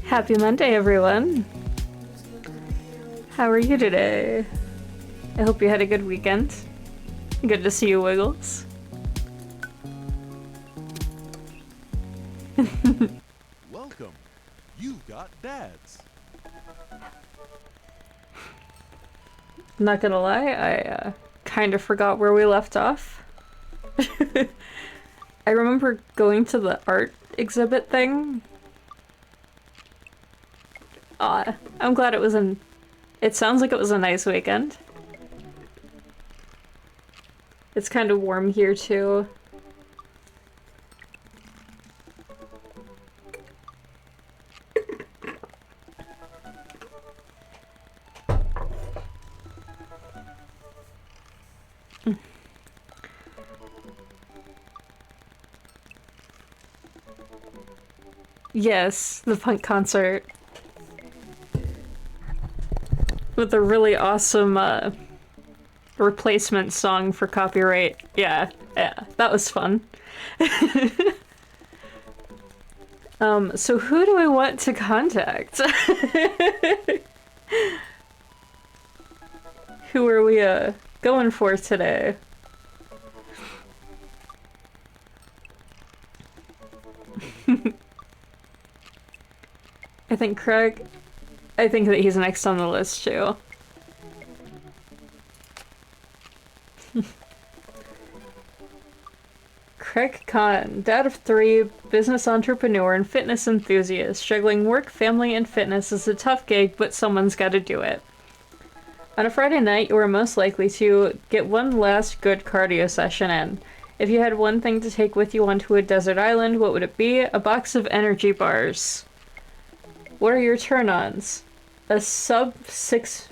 Happy Monday, everyone. How are you today? I hope you had a good weekend. Good to see you, Wiggles. Welcome. You've got dads. Not gonna lie, I kind of forgot where we left off. I remember going to the art exhibit thing. I'm glad it was it sounds like it was a nice weekend. It's kind of warm here too. Yes, the punk concert. With a really awesome replacement song for copyright. Yeah, that was fun. So who do we want to contact? Who are we going for today? I think Craig. I think that he's next on the list too. Craig Kahn, dad of 3, business entrepreneur and fitness enthusiast. Juggling work, family, and fitness is a tough gig, but someone's gotta do it. On a Friday night, you are most likely to get one last good cardio session in. If you had one thing to take with you onto a desert island, what would it be? A box of energy bars. What are your turn-ons? A sub 6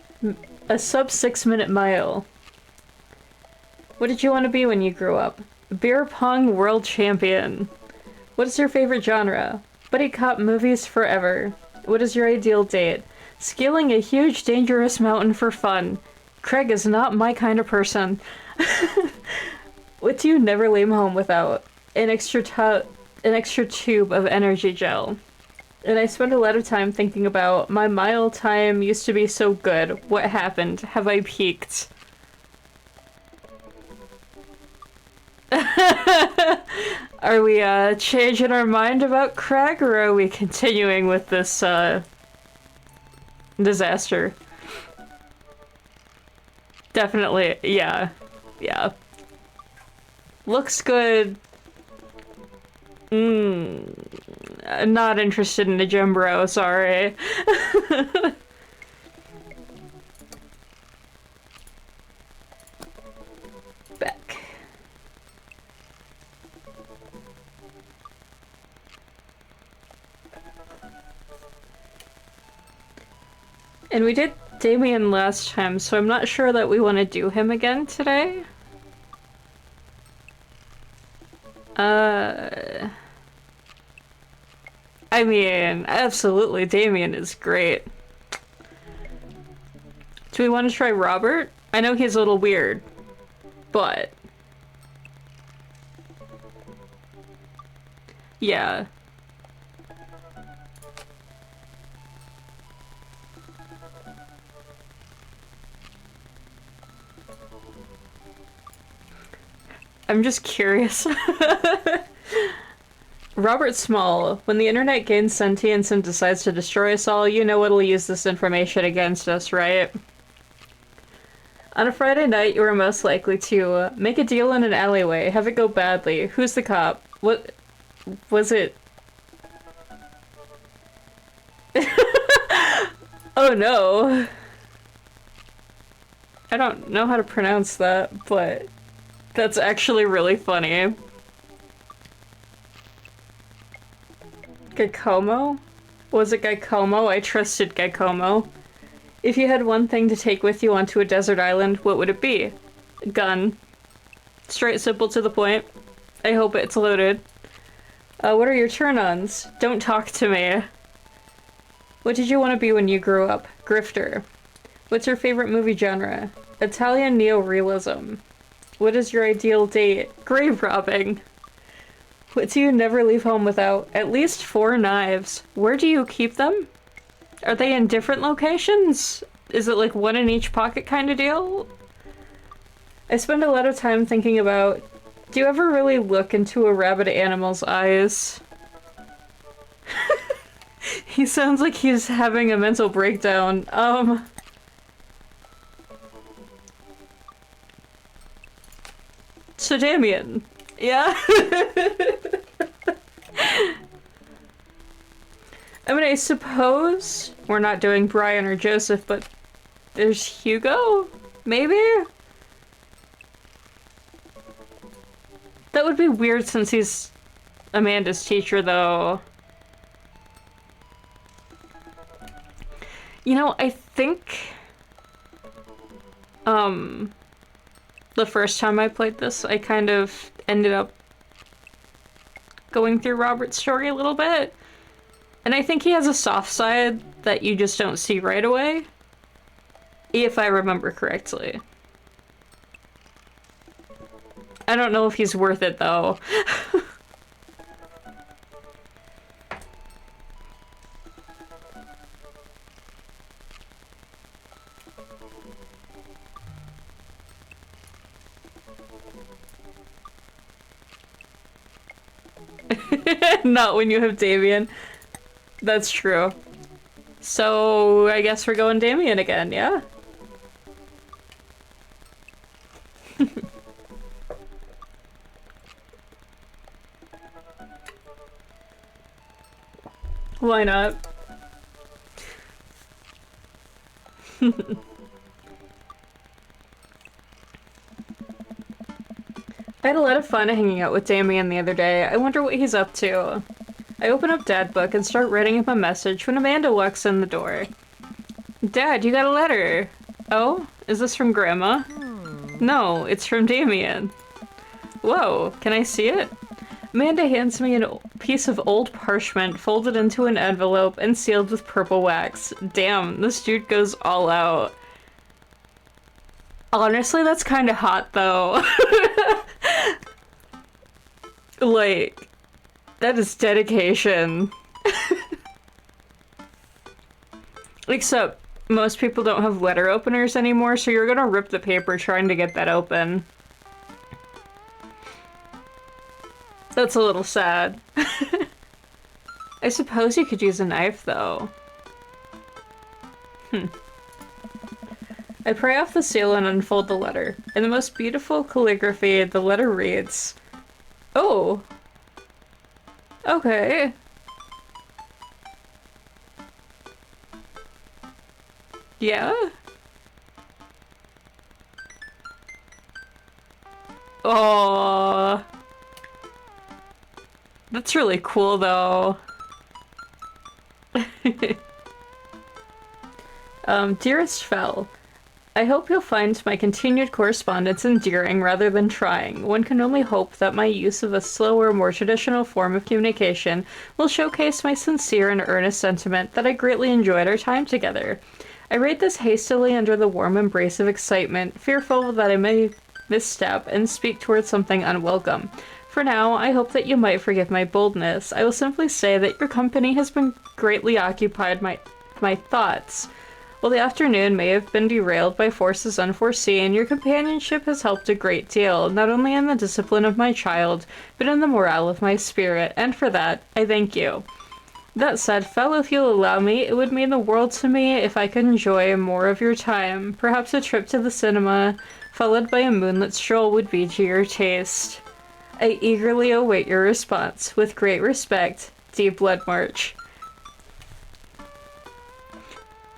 minute mile. What did you want to be when you grew up? Beer pong world champion. What is your favorite genre? Buddy cop movies forever. What is your ideal date? Scaling a huge dangerous mountain for fun. Craig is not my kind of person. What do you never leave home without? An extra tube of energy gel. And I spend a lot of time thinking about my mile time used to be so good. What happened? Have I peaked? Are we changing our mind about Craig, or are we continuing with this disaster? Definitely, yeah. Yeah. Looks good. Not interested in a gym bro, sorry. Back. And we did Damien last time, so I'm not sure that we want to do him again today. I mean, absolutely, Damien is great. Do we want to try Robert? I know he's a little weird, but... yeah. I'm just curious. Robert Small, when the internet gains sentience and decides to destroy us all, you know it'll use this information against us, right? On a Friday night, you are most likely to make a deal in an alleyway, have it go badly. Who's the cop? What was it? Oh no. I don't know how to pronounce that, but that's actually really funny. Geicomo? Was it Geicomo? I trusted Geicomo. If you had one thing to take with you onto a desert island, what would it be? A gun. Straight, simple, to the point. I hope it's loaded. What are your turn-ons? Don't talk to me. What did you want to be when you grew up? Grifter. What's your favorite movie genre? Italian neorealism. What is your ideal date? Grave robbing. What do you never leave home without? At least 4 knives. Where do you keep them? Are they in different locations? Is it like one in each pocket kind of deal? I spend a lot of time thinking about, do you ever really look into a rabid animal's eyes? He sounds like he's having a mental breakdown. So Damien. Yeah? I mean, I suppose we're not doing Brian or Joseph, but there's Hugo? Maybe? That would be weird since he's Amanda's teacher, though. You know, I think... the first time I played this, I kind of ended up going through Robert's story a little bit. And I think he has a soft side that you just don't see right away. If I remember correctly. I don't know if he's worth it, though. Not when you have Damien. That's true. So, I guess we're going Damien again, yeah? Why not? I had a lot of fun hanging out with Damien the other day. I wonder what he's up to. I open up Dad Book and start writing him a message when Amanda walks in the door. Dad, you got a letter. Oh? Is this from Grandma? No, it's from Damien. Whoa, can I see it? Amanda hands me a piece of old parchment folded into an envelope and sealed with purple wax. Damn, this dude goes all out. Honestly, that's kind of hot, though. Like, that is dedication. Except, most people don't have letter openers anymore, so you're gonna rip the paper trying to get that open. That's a little sad. I suppose you could use a knife, though. I pry off the seal and unfold the letter. In the most beautiful calligraphy, the letter reads... Oh! Okay. Yeah? Oh, that's really cool, though. Dearest Fel, I hope you'll find my continued correspondence endearing rather than trying. One can only hope that my use of a slower, more traditional form of communication will showcase my sincere and earnest sentiment that I greatly enjoyed our time together. I write this hastily under the warm embrace of excitement, fearful that I may misstep and speak towards something unwelcome. For now, I hope that you might forgive my boldness. I will simply say that your company has been greatly occupied my thoughts. While the afternoon may have been derailed by forces unforeseen, your companionship has helped a great deal, not only in the discipline of my child, but in the morale of my spirit, and for that, I thank you. That said, Fel, if you'll allow me, it would mean the world to me if I could enjoy more of your time. Perhaps a trip to the cinema, followed by a moonlit stroll, would be to your taste. I eagerly await your response. With great respect, Deep Blood March.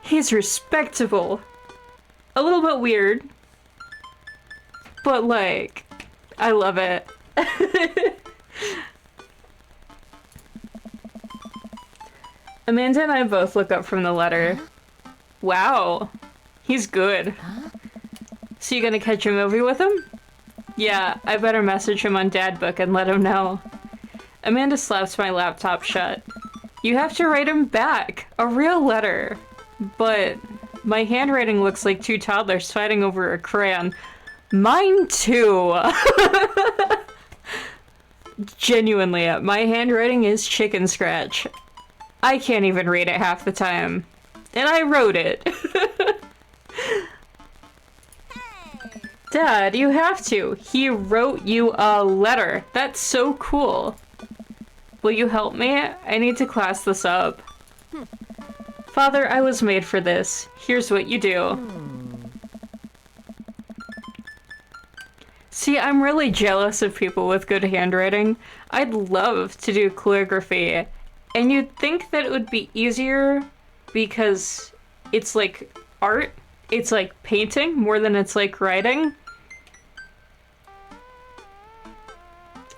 He's respectable. A little bit weird. But, like, I love it. Amanda and I both look up from the letter. Wow. He's good. So you gonna catch a movie with him? Yeah, I better message him on Dad Book and let him know. Amanda slaps my laptop shut. You have to write him back. A real letter. But my handwriting looks like two toddlers fighting over a crayon. Mine too! Genuinely, my handwriting is chicken scratch. I can't even read it half the time. And I wrote it. Dad, you have to. He wrote you a letter. That's so cool. Will you help me? I need to class this up. Father, I was made for this. Here's what you do. See, I'm really jealous of people with good handwriting. I'd love to do calligraphy. And you'd think that it would be easier because it's like art. It's like painting more than it's like writing.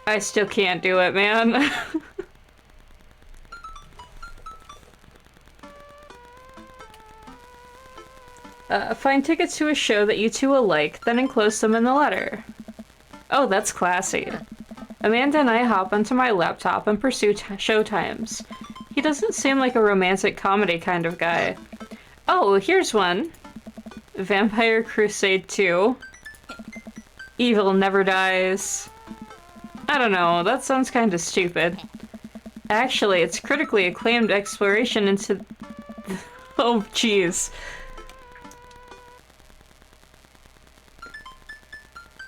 I still can't do it, man. Find tickets to a show that you two will like, then enclose them in the letter. Oh, that's classy. Amanda and I hop onto my laptop and pursue show times. He doesn't seem like a romantic comedy kind of guy. Oh, here's one. Vampire Crusade 2. Evil Never Dies. I don't know, that sounds kind of stupid. Actually, it's critically acclaimed exploration into... Oh, jeez.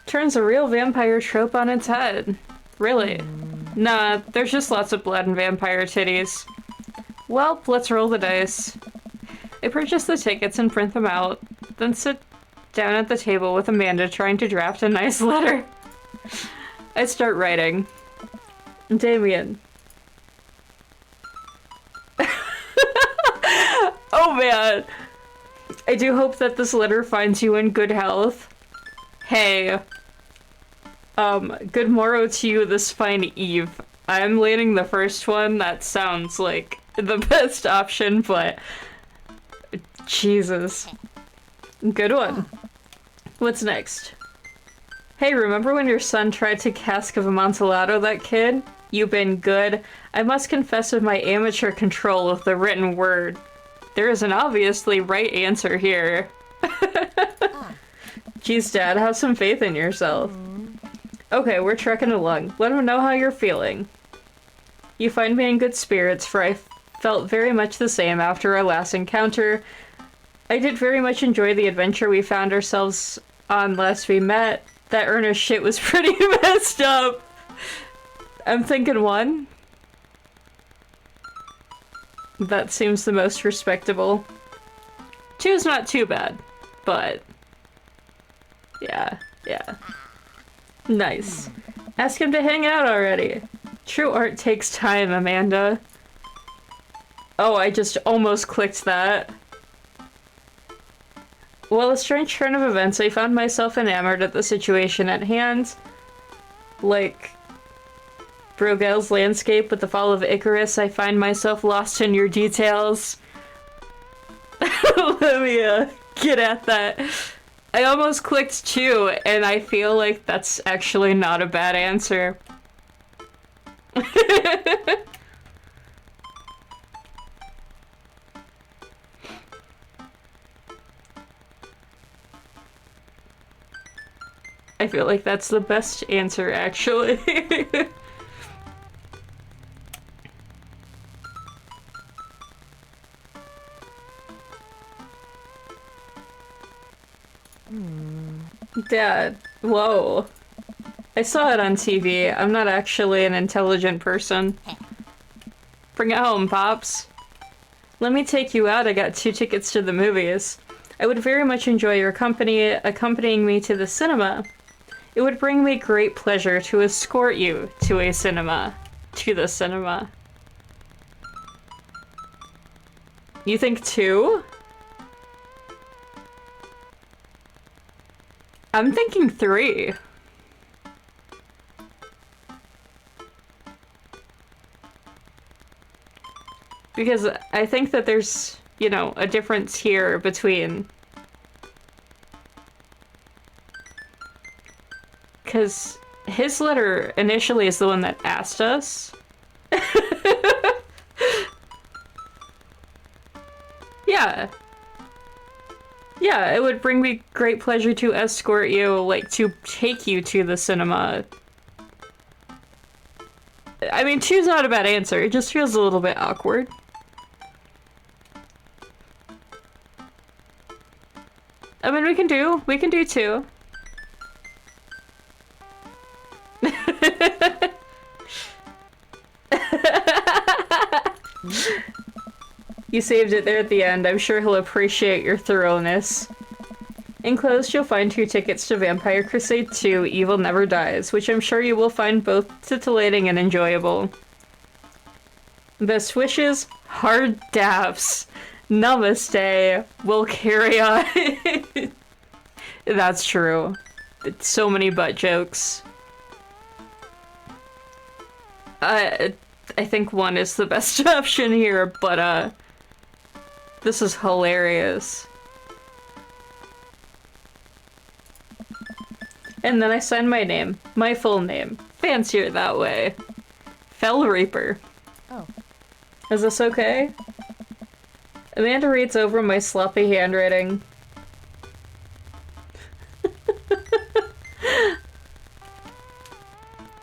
Turns a real vampire trope on its head. Really? Nah, there's just lots of blood and vampire titties. Well, let's roll the dice. I purchase the tickets and print them out, then sit down at the table with Amanda trying to draft a nice letter. I start writing. Damien. Oh man! I do hope that this letter finds you in good health. Hey. Good morrow to you this fine eve. I'm leaning the first one. That sounds like the best option, but... Jesus. Good one. What's next? Hey, remember when your son tried to cask of Amontillado that kid? You've been good. I must confess of my amateur control of the written word. There is an obviously right answer here. Geez, Dad, have some faith in yourself. Okay, we're trekking along. Let him know how you're feeling. You find me in good spirits, for I felt very much the same after our last encounter. I did very much enjoy the adventure we found ourselves on last we met. That Ernest shit was pretty messed up. I'm thinking 1. That seems the most respectable. 2's not too bad, but... Yeah. Nice. Ask him to hang out already. True art takes time, Amanda. Oh, I just almost clicked that. Well, a strange turn of events, I found myself enamored at the situation at hand. Like Brogel's landscape with the fall of Icarus, I find myself lost in your details. Let me get at that. I almost clicked 2, and I feel like that's actually not a bad answer. I feel like that's the best answer, actually. Dad, whoa. I saw it on TV. I'm not actually an intelligent person. Bring it home, Pops. Let me take you out. I got 2 tickets to the movies. I would very much enjoy your company accompanying me to the cinema. It would bring me great pleasure to escort you to a cinema. To the cinema. You think 2? I'm thinking 3. Because I think that there's, you know, a difference here between... Because his letter initially is the one that asked us. Yeah. Yeah, it would bring me great pleasure to escort you, like, to take you to the cinema. mean, two's not a bad answer. It just feels a little bit awkward. I mean, we can do two. You saved it there at the end. I'm sure he'll appreciate your thoroughness. Enclosed, you'll find 2 tickets to Vampire Crusade 2, Evil Never Dies, which I'm sure you will find both titillating and enjoyable. Best wishes, hard dabs. Namaste. We'll carry on. That's true. It's so many butt jokes. I think 1 is the best option here, but this is hilarious. And then I sign my name. My full name. Fancier that way. Fell Reaper. Oh. Is this okay? Amanda reads over my sloppy handwriting.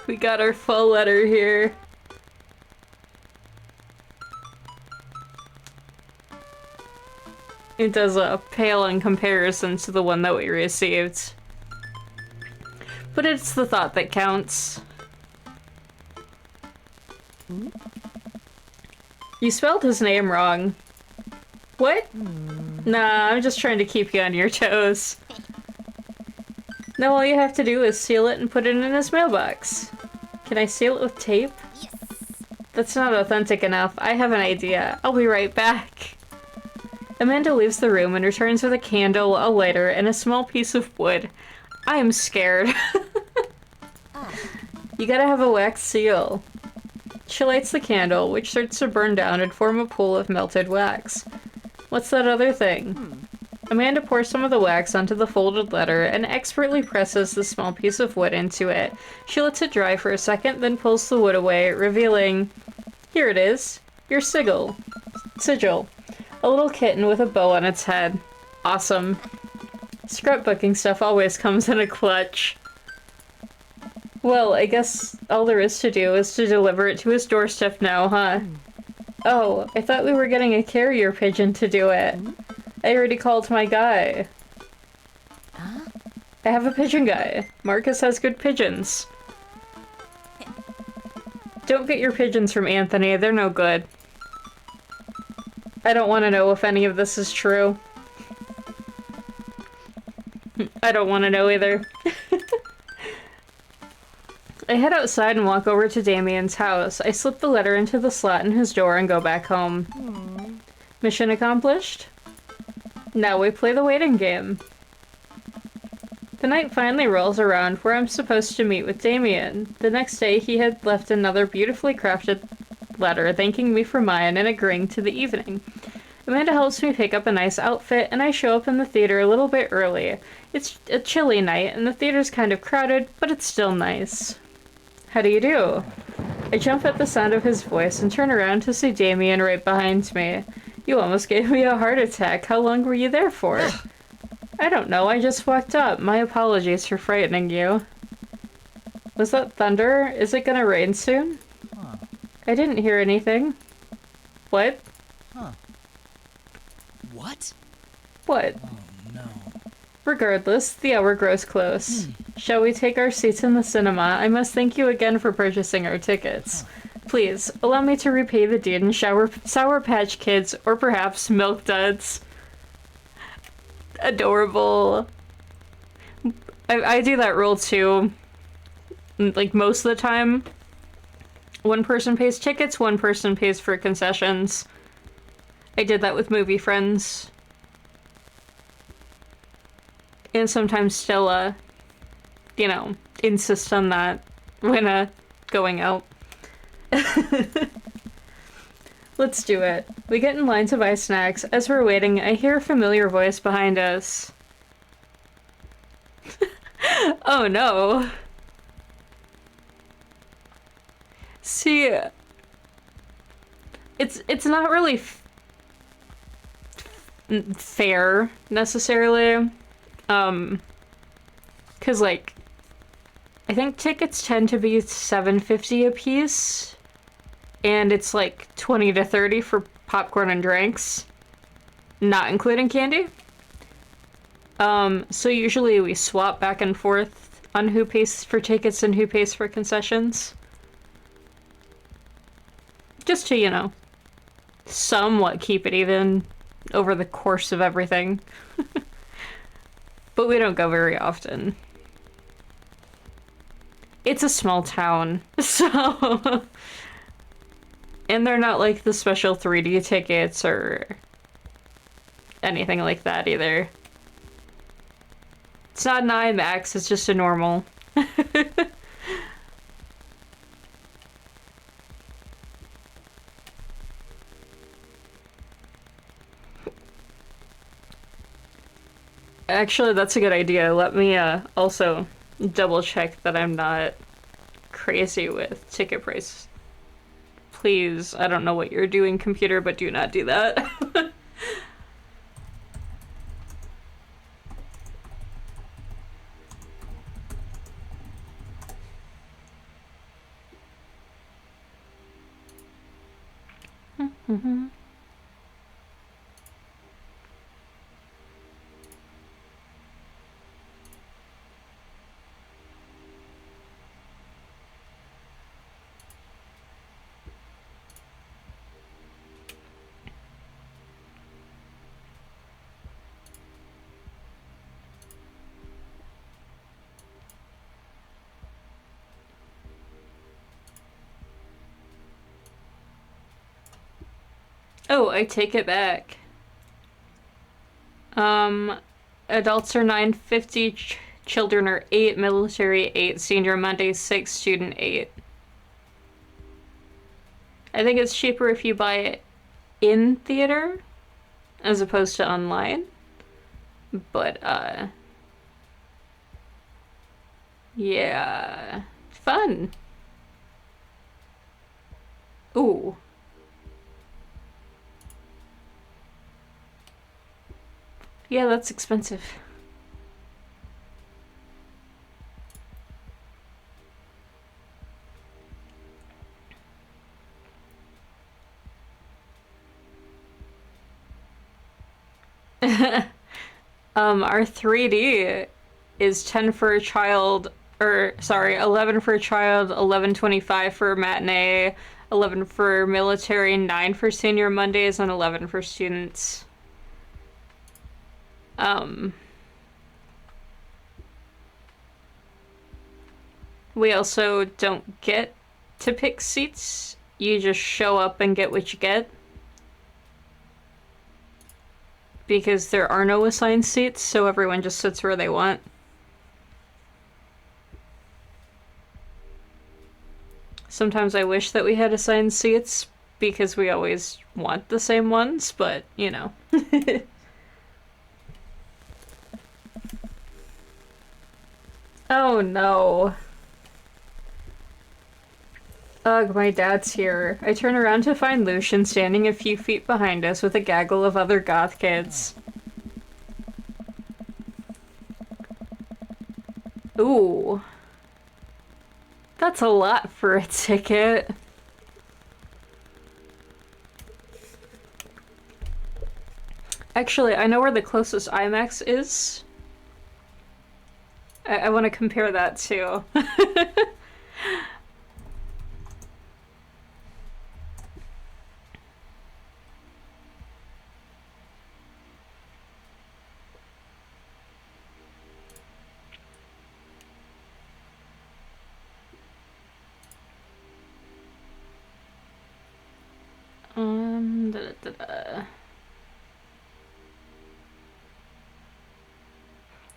We got our full letter here. It does pale in comparison to the one that we received. But it's the thought that counts. You spelled his name wrong. What? Nah, I'm just trying to keep you on your toes. Now all you have to do is seal it and put it in his mailbox. Can I seal it with tape? Yes. That's not authentic enough. I have an idea. I'll be right back. Amanda leaves the room and returns with a candle, a lighter, and a small piece of wood. I am scared. You gotta have a wax seal. She lights the candle, which starts to burn down and form a pool of melted wax. What's that other thing? Amanda pours some of the wax onto the folded letter and expertly presses the small piece of wood into it. She lets it dry for a second, then pulls the wood away, revealing... Here it is. Your sigil. Sigil. A little kitten with a bow on its head. Awesome. Scrapbooking stuff always comes in a clutch. Well, I guess all there is to do is to deliver it to his doorstep now, huh? Oh, I thought we were getting a carrier pigeon to do it. I already called my guy. I have a pigeon guy. Marcus has good pigeons. Don't get your pigeons from Anthony, they're no good. I don't want to know if any of this is true. I don't want to know either. I head outside and walk over to Damien's house. I slip the letter into the slot in his door and go back home. Mission accomplished? Now we play the waiting game. The night finally rolls around where I'm supposed to meet with Damien. The next day he had left another beautifully crafted letter thanking me for mine and agreeing to the evening. Amanda helps me pick up a nice outfit and I show up in the theater a little bit early. It's a chilly night and the theater's kind of crowded, but it's still nice. How do you do? I jump at the sound of his voice and turn around to see Damien right behind me. You almost gave me a heart attack. How long were you there for? I don't know, I just walked up. My apologies for frightening you. Was that thunder? Is it gonna rain soon? I didn't hear anything. What? What? What? Oh no. Regardless, the hour grows close. Shall we take our seats in the cinema? I must thank you again for purchasing our tickets. Please, allow me to repay the deed in Sour Patch Kids, or perhaps Milk Duds. Adorable. I do that rule too. Like, most of the time. One person pays tickets, one person pays for concessions. I did that with movie friends. And sometimes still, you know, insist on that when, going out. Let's do it. We get in line to buy snacks. As we're waiting, I hear a familiar voice behind us. Oh no. See, it's not really fair necessarily. 'Cause like I think tickets tend to be $7.50 a piece and it's like 20 to 30 for popcorn and drinks, not including candy. So usually we swap back and forth on who pays for tickets and who pays for concessions. Just to, you know, somewhat keep it even over the course of everything. But we don't go very often. It's a small town, so... And they're not like the special 3D tickets or anything like that either. It's not an IMAX, it's just a normal. Actually, that's a good idea. Let me also double check that I'm not crazy with ticket price. Please, I don't know what you're doing, computer, but do not do that. Oh, I take it back. Adults are $9.50, children are $8, military $8, senior Monday 6, student $8. I think it's cheaper if you buy it in theater as opposed to online. But, yeah. Fun. Ooh. Yeah, that's expensive. Our 3D is 10 for a child, or sorry, 11 for a child, 11.25 for matinee, 11 for military, 9 for senior Mondays, and 11 for students. We also don't get to pick seats. You just show up and get what you get. Because there are no assigned seats, so everyone just sits where they want. Sometimes I wish that we had assigned seats, because we always want the same ones, but, you know. Oh no. Ugh, my dad's here. I turn around to find Lucian standing a few feet behind us with a gaggle of other goth kids. Ooh. That's a lot for a ticket. Actually, I know where the closest IMAX is. I want to compare that too.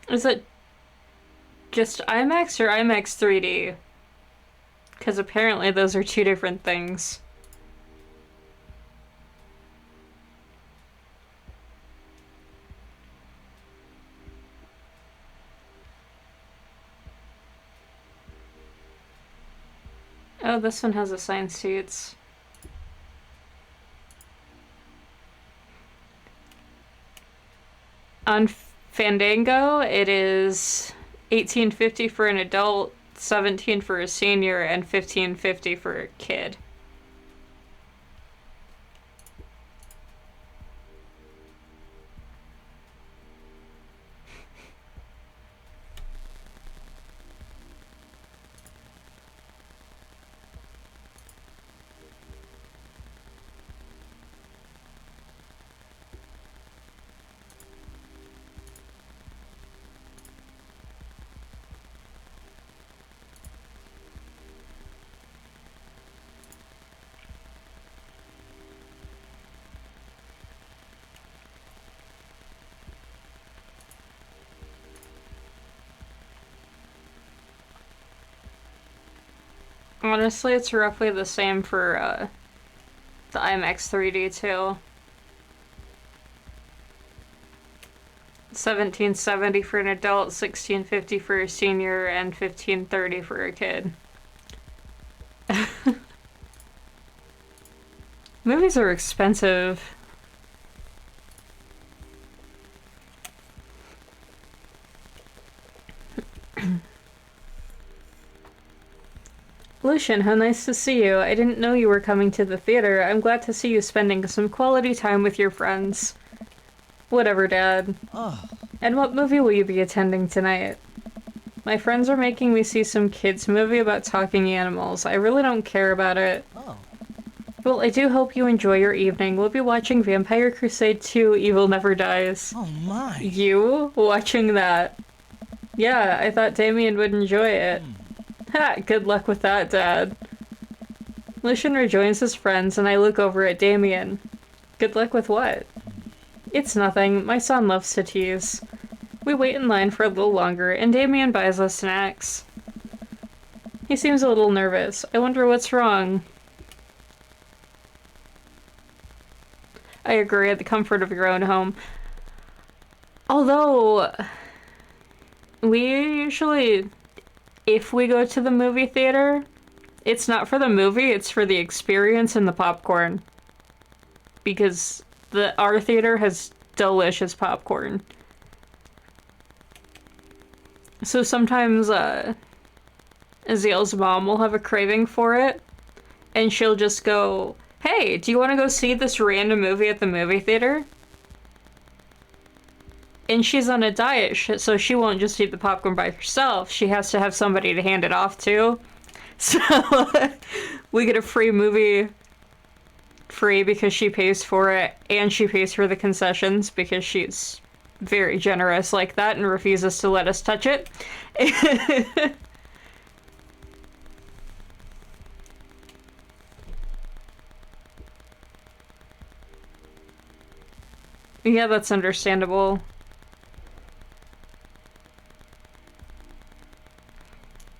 Is it just IMAX or IMAX 3D? Because apparently those are two different things. Oh, this one has assigned seats. On Fandango, it is $18.50 for an adult, $17 for a senior, and $15.50 for a kid. Honestly, it's roughly the same for the IMAX 3D too. 1770 for an adult, 1650 for a senior, and 1530 for a kid. Movies are expensive. Lucian, how nice to see you. I didn't know you were coming to the theater. I'm glad to see you spending some quality time with your friends. Whatever, Dad. Oh, And what movie will you be attending tonight? My friends are making me see some kids' movie about talking animals. I really don't care about it. oh. Well, I do hope you enjoy your evening. We'll be watching Vampire Crusade 2 Evil Never Dies. Oh my. You watching that? Yeah, I thought Damien would enjoy it. Ha, good luck with that, Dad. Lucian rejoins his friends and I look over at Damien. Good luck with what? It's nothing. My son loves to tease. We wait in line for a little longer and Damien buys us snacks. He seems a little nervous. I wonder what's wrong. I agree, at the comfort of your own home. Although, we usually, if we go to the movie theater, it's not for the movie, it's for the experience and the popcorn. Because our theater has delicious popcorn. So sometimes, Aziel's mom will have a craving for it, and she'll just go, hey, do you want to go see this random movie at the movie theater? And she's on a diet, so she won't just eat the popcorn by herself. She has to have somebody to hand it off to. So we get a free movie free because she pays for it, and she pays for the concessions because she's very generous like that and refuses to let us touch it. Yeah, that's understandable.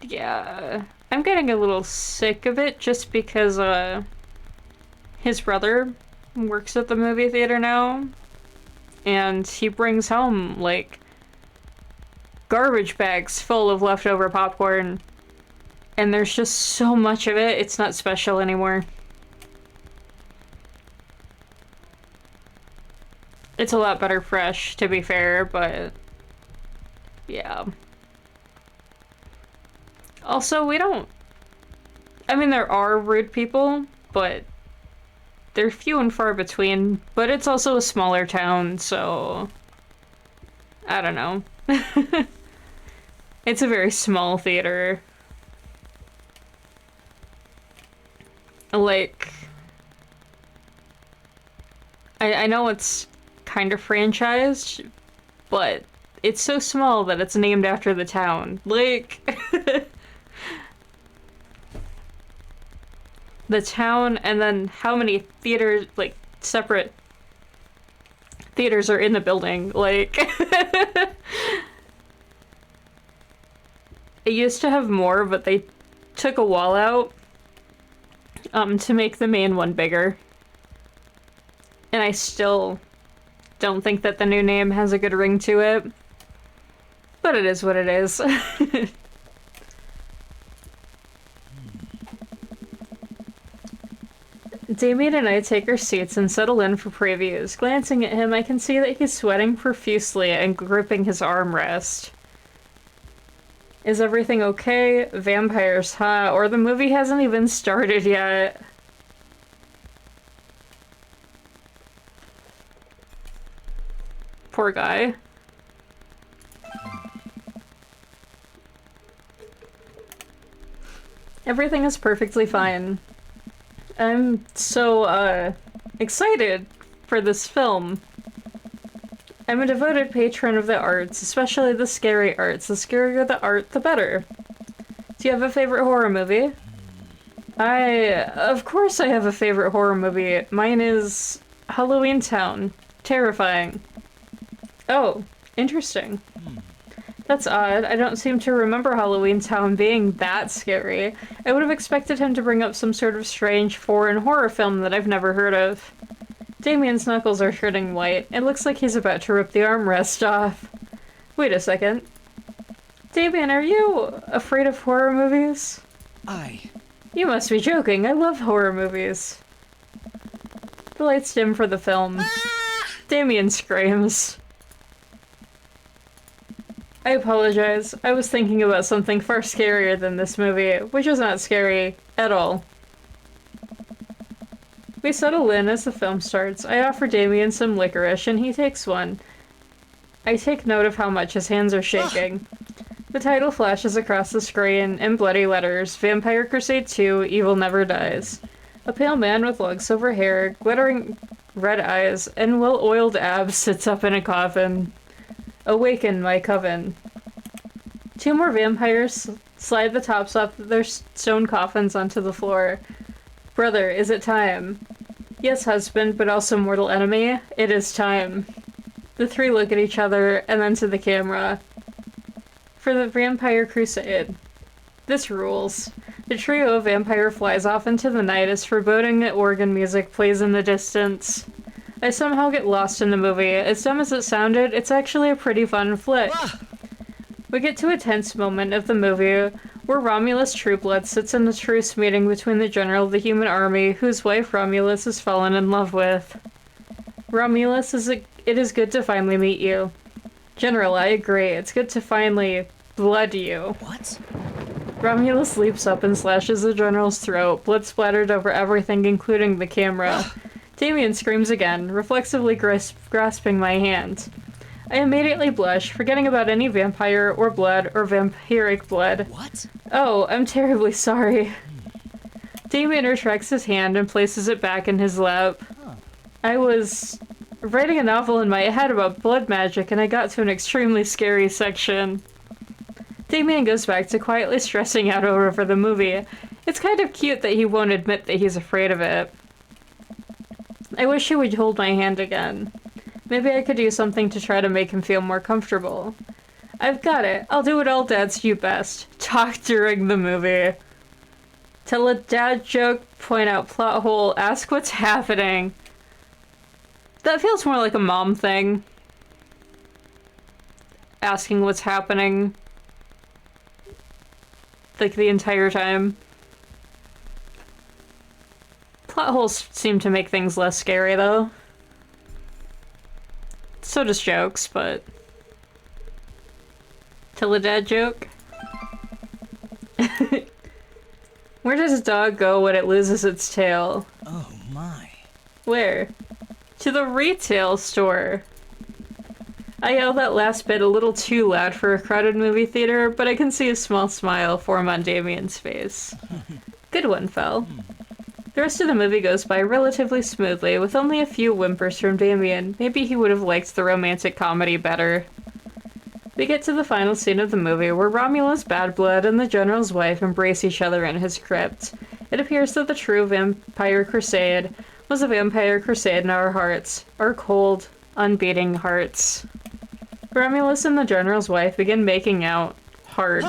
Yeah, I'm getting a little sick of it just because, his brother works at the movie theater now, and he brings home, like, garbage bags full of leftover popcorn, and there's just so much of it, it's not special anymore. It's a lot better fresh, to be fair, but yeah. Also, we don't... I mean, there are rude people, but they're few and far between. But it's also a smaller town, so... I don't know. It's a very small theater. Like... I know it's kind of franchised, but it's so small that it's named after the town. Like... the town, and then how many theaters, like, separate theaters are in the building. Like... It used to have more, but they took a wall out to make the main one bigger. And I still don't think that the new name has a good ring to it. But it is what it is. Damien and I take our seats and settle in for previews. Glancing at him, I can see that he's sweating profusely and gripping his armrest. Is everything okay? Vampires, huh? Or the movie hasn't even started yet. Poor guy. Everything is perfectly fine. I'm so, excited for this film. I'm a devoted patron of the arts, especially the scary arts. The scarier the art, the better. Do you have a favorite horror movie? Of course I have a favorite horror movie. Mine is Halloween Town. Terrifying. Oh, interesting. That's odd. I don't seem to remember Halloween Town being that scary. I would have expected him to bring up some sort of strange foreign horror film that I've never heard of. Damien's knuckles are turning white. It looks like he's about to rip the armrest off. Wait a second. Damien, are you afraid of horror movies? You must be joking. I love horror movies. The lights dim for the film. Damien screams. I apologize. I was thinking about something far scarier than this movie, which is not scary at all. We settle in as the film starts. I offer Damien some licorice, and he takes one. I take note of how much his hands are shaking. The title flashes across the screen in bloody letters, Vampire Crusade 2, Evil Never Dies. A pale man with long silver hair, glittering red eyes, and well-oiled abs sits up in a coffin. Awaken, my coven. Two more vampires slide the tops off their stone coffins onto the floor. Brother, is it time? Yes, husband, but also mortal enemy. It is time. The three look at each other, and then to the camera. For the Vampire Crusade. This rules. The trio of vampire flies off into the night as foreboding organ music plays in the distance. I somehow get lost in the movie. As dumb as it sounded, it's actually a pretty fun flick. We get to a tense moment of the movie where Romulus Trueblood sits in a truce meeting between the general of the human army, whose wife Romulus has fallen in love with. Romulus, it is good to finally meet you. General, I agree. It's good to finally blood you. What? Romulus leaps up and slashes the general's throat, blood splattered over everything, including the camera. Damien screams again, reflexively grasping my hand. I immediately blush, forgetting about any vampire or blood or vampiric blood. What? Oh, I'm terribly sorry. Damien retracts his hand and places it back in his lap. I was writing a novel in my head about blood magic and I got to an extremely scary section. Damien goes back to quietly stressing out over the movie. It's kind of cute that he won't admit that he's afraid of it. I wish he would hold my hand again. Maybe I could do something to try to make him feel more comfortable. I've got it. I'll do what all dads do best. Talk during the movie. Tell a dad joke, point out plot hole, ask what's happening. That feels more like a mom thing. Asking what's happening. Like the entire time. Plot holes seem to make things less scary, though. So does jokes, but... Tell a dad joke? Where does a dog go when it loses its tail? Oh my. Where? To the retail store. I yell that last bit a little too loud for a crowded movie theater, but I can see a small smile form on Damien's face. Good one, Fel. The rest of the movie goes by relatively smoothly, with only a few whimpers from Damien. Maybe he would have liked the romantic comedy better. We get to the final scene of the movie, where Romulus Badblood and the General's wife embrace each other in his crypt. It appears that the true Vampire Crusade was a Vampire Crusade in our hearts. Our cold, unbeating hearts. Romulus and the General's wife begin making out. Hard.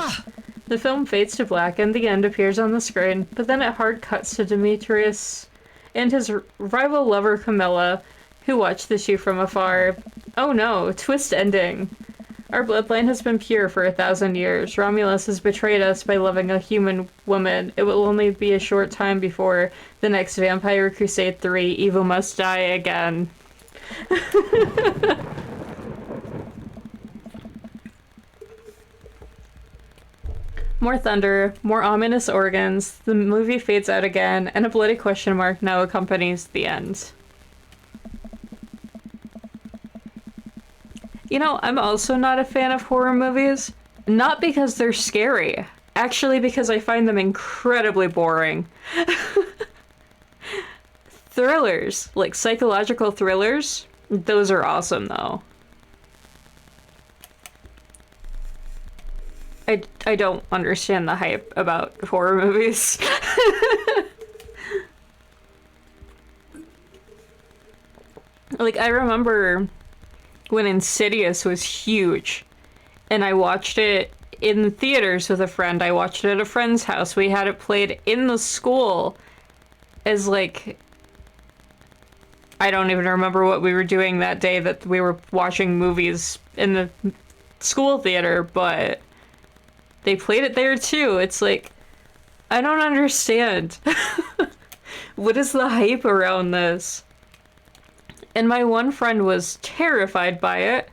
The film fades to black and the end appears on the screen, but then it hard cuts to Demetrius and his rival lover Camilla, who watch the two from afar. Oh no, twist ending. Our bloodline has been pure for 1,000 years. Romulus has betrayed us by loving a human woman. It will only be a short time before the next Vampire Crusade 3, Evil Must Die Again. More thunder, more ominous organs, the movie fades out again, and a bloody question mark now accompanies the end. You know, I'm also not a fan of horror movies. Not because they're scary. Actually, because I find them incredibly boring. Thrillers, like psychological thrillers, those are awesome though. I don't understand the hype about horror movies. Like, I remember when Insidious was huge, and I watched it in the theaters with a friend. I watched it at a friend's house. We had it played in the school as like, I don't even remember what we were doing that day that we were watching movies in the school theater, but they played it there too. It's like, I don't understand. What is the hype around this? And my one friend was terrified by it.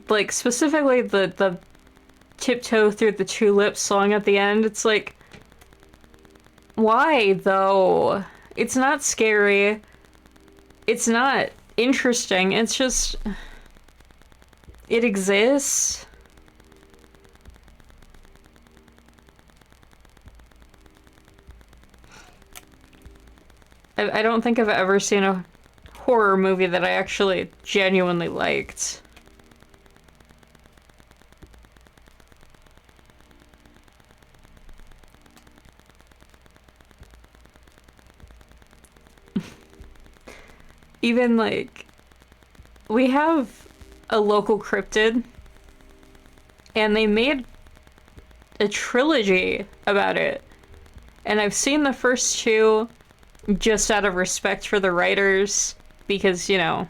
Like, specifically the Tiptoe Through the Tulips song at the end. It's like, why, though? It's not scary. It's not interesting. It's just... it exists. I don't think I've ever seen a horror movie that I actually genuinely liked. Even like, we have a local cryptid, and they made a trilogy about it. And I've seen the first two just out of respect for the writers, because, you know,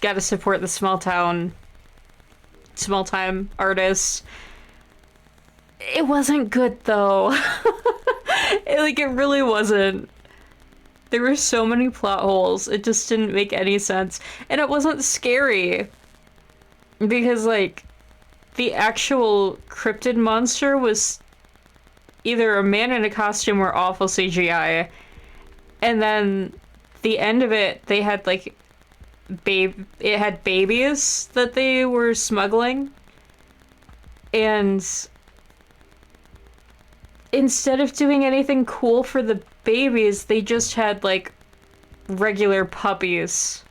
gotta support the small time artists. It wasn't good though. It really wasn't. There were so many plot holes, it just didn't make any sense. And it wasn't scary. Because, like, the actual cryptid monster was either a man in a costume or awful CGI. And then the end of it, they had, like, it had babies that they were smuggling. And instead of doing anything cool for the babies, they just had, like, regular puppies.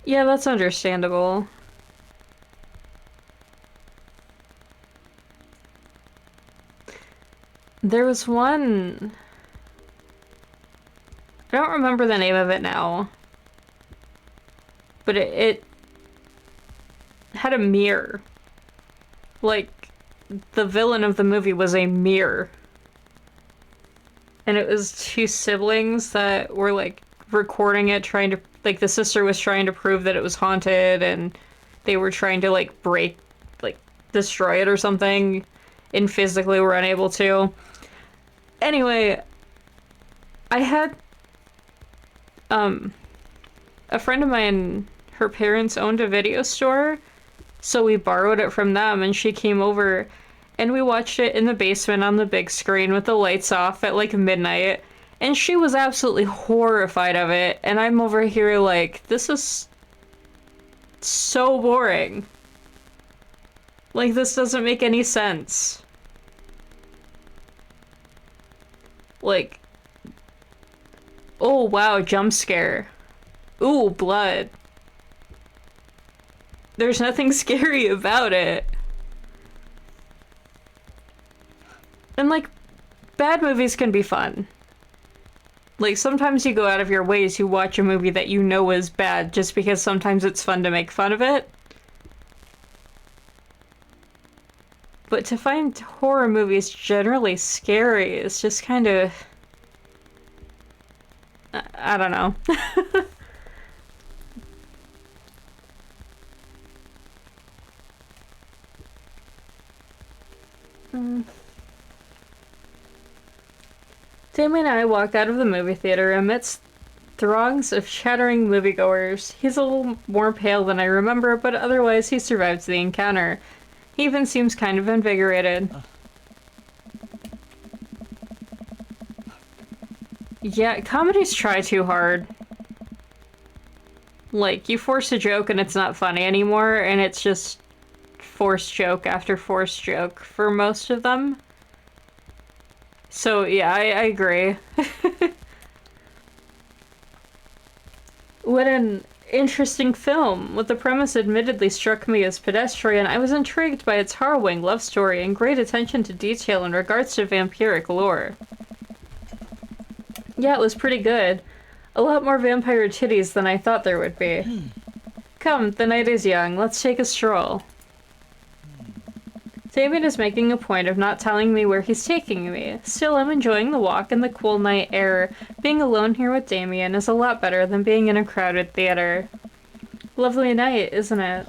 Yeah, that's understandable. There was one... I don't remember the name of it now. But it had a mirror. Like, the villain of the movie was a mirror. And it was two siblings that were, like, recording it, trying to... Like, the sister was trying to prove that it was haunted, and they were trying to, like, destroy it or something, and physically were unable to. Anyway, I had, a friend of mine, her parents owned a video store, so we borrowed it from them, and she came over, and we watched it in the basement on the big screen with the lights off at, like, midnight, and she was absolutely horrified of it, and I'm over here like, this is so boring. Like, this doesn't make any sense. Like, oh wow, jump scare. Ooh, blood. There's nothing scary about it. And, like, bad movies can be fun. Like, sometimes you go out of your way to watch a movie that you know is bad just because sometimes it's fun to make fun of it. But to find horror movies generally scary is just kind of... I don't know. Damon and I walked out of the movie theater amidst throngs of chattering moviegoers. He's a little more pale than I remember, but otherwise he survived the encounter. He even seems kind of invigorated. Yeah, comedies try too hard. Like, you force a joke and it's not funny anymore, and it's just forced joke after forced joke for most of them. So, yeah, I agree. interesting film. What the premise admittedly struck me as pedestrian, I was intrigued by its harrowing love story and great attention to detail in regards to vampiric lore. Yeah, it was pretty good. A lot more vampire titties than I thought there would be. Come, the night is young. Let's take a stroll. Damien is making a point of not telling me where he's taking me. Still, I'm enjoying the walk and the cool night air. Being alone here with Damien is a lot better than being in a crowded theater. Lovely night, isn't it?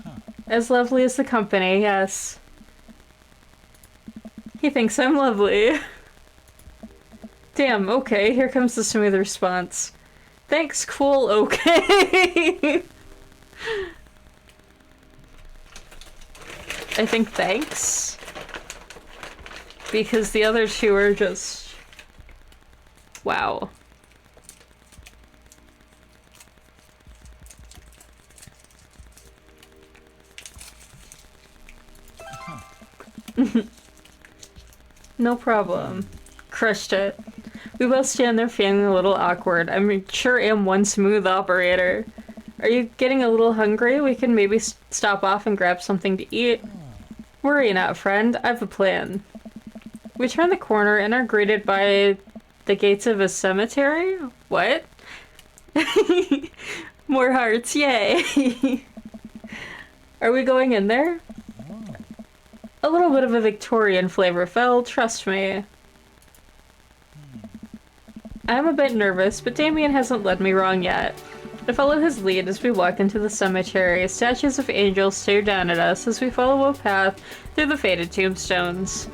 As lovely as the company, yes. He thinks I'm lovely. Damn, okay, here comes the smooth response. Thanks, cool, okay. I think thanks. Because the other two are just... wow. No problem. Crushed it. We both stand there feeling a little awkward. I'm sure am one smooth operator. Are you getting a little hungry? We can maybe stop off and grab something to eat. Worry not, friend. I have a plan. We turn the corner and are greeted by the gates of a cemetery? What? More hearts, yay! Are we going in there? A little bit of a Victorian flavor, Phil, trust me. I'm a bit nervous, but Damien hasn't led me wrong yet. I follow his lead as we walk into the cemetery. Statues of angels stare down at us as we follow a path through the faded tombstones.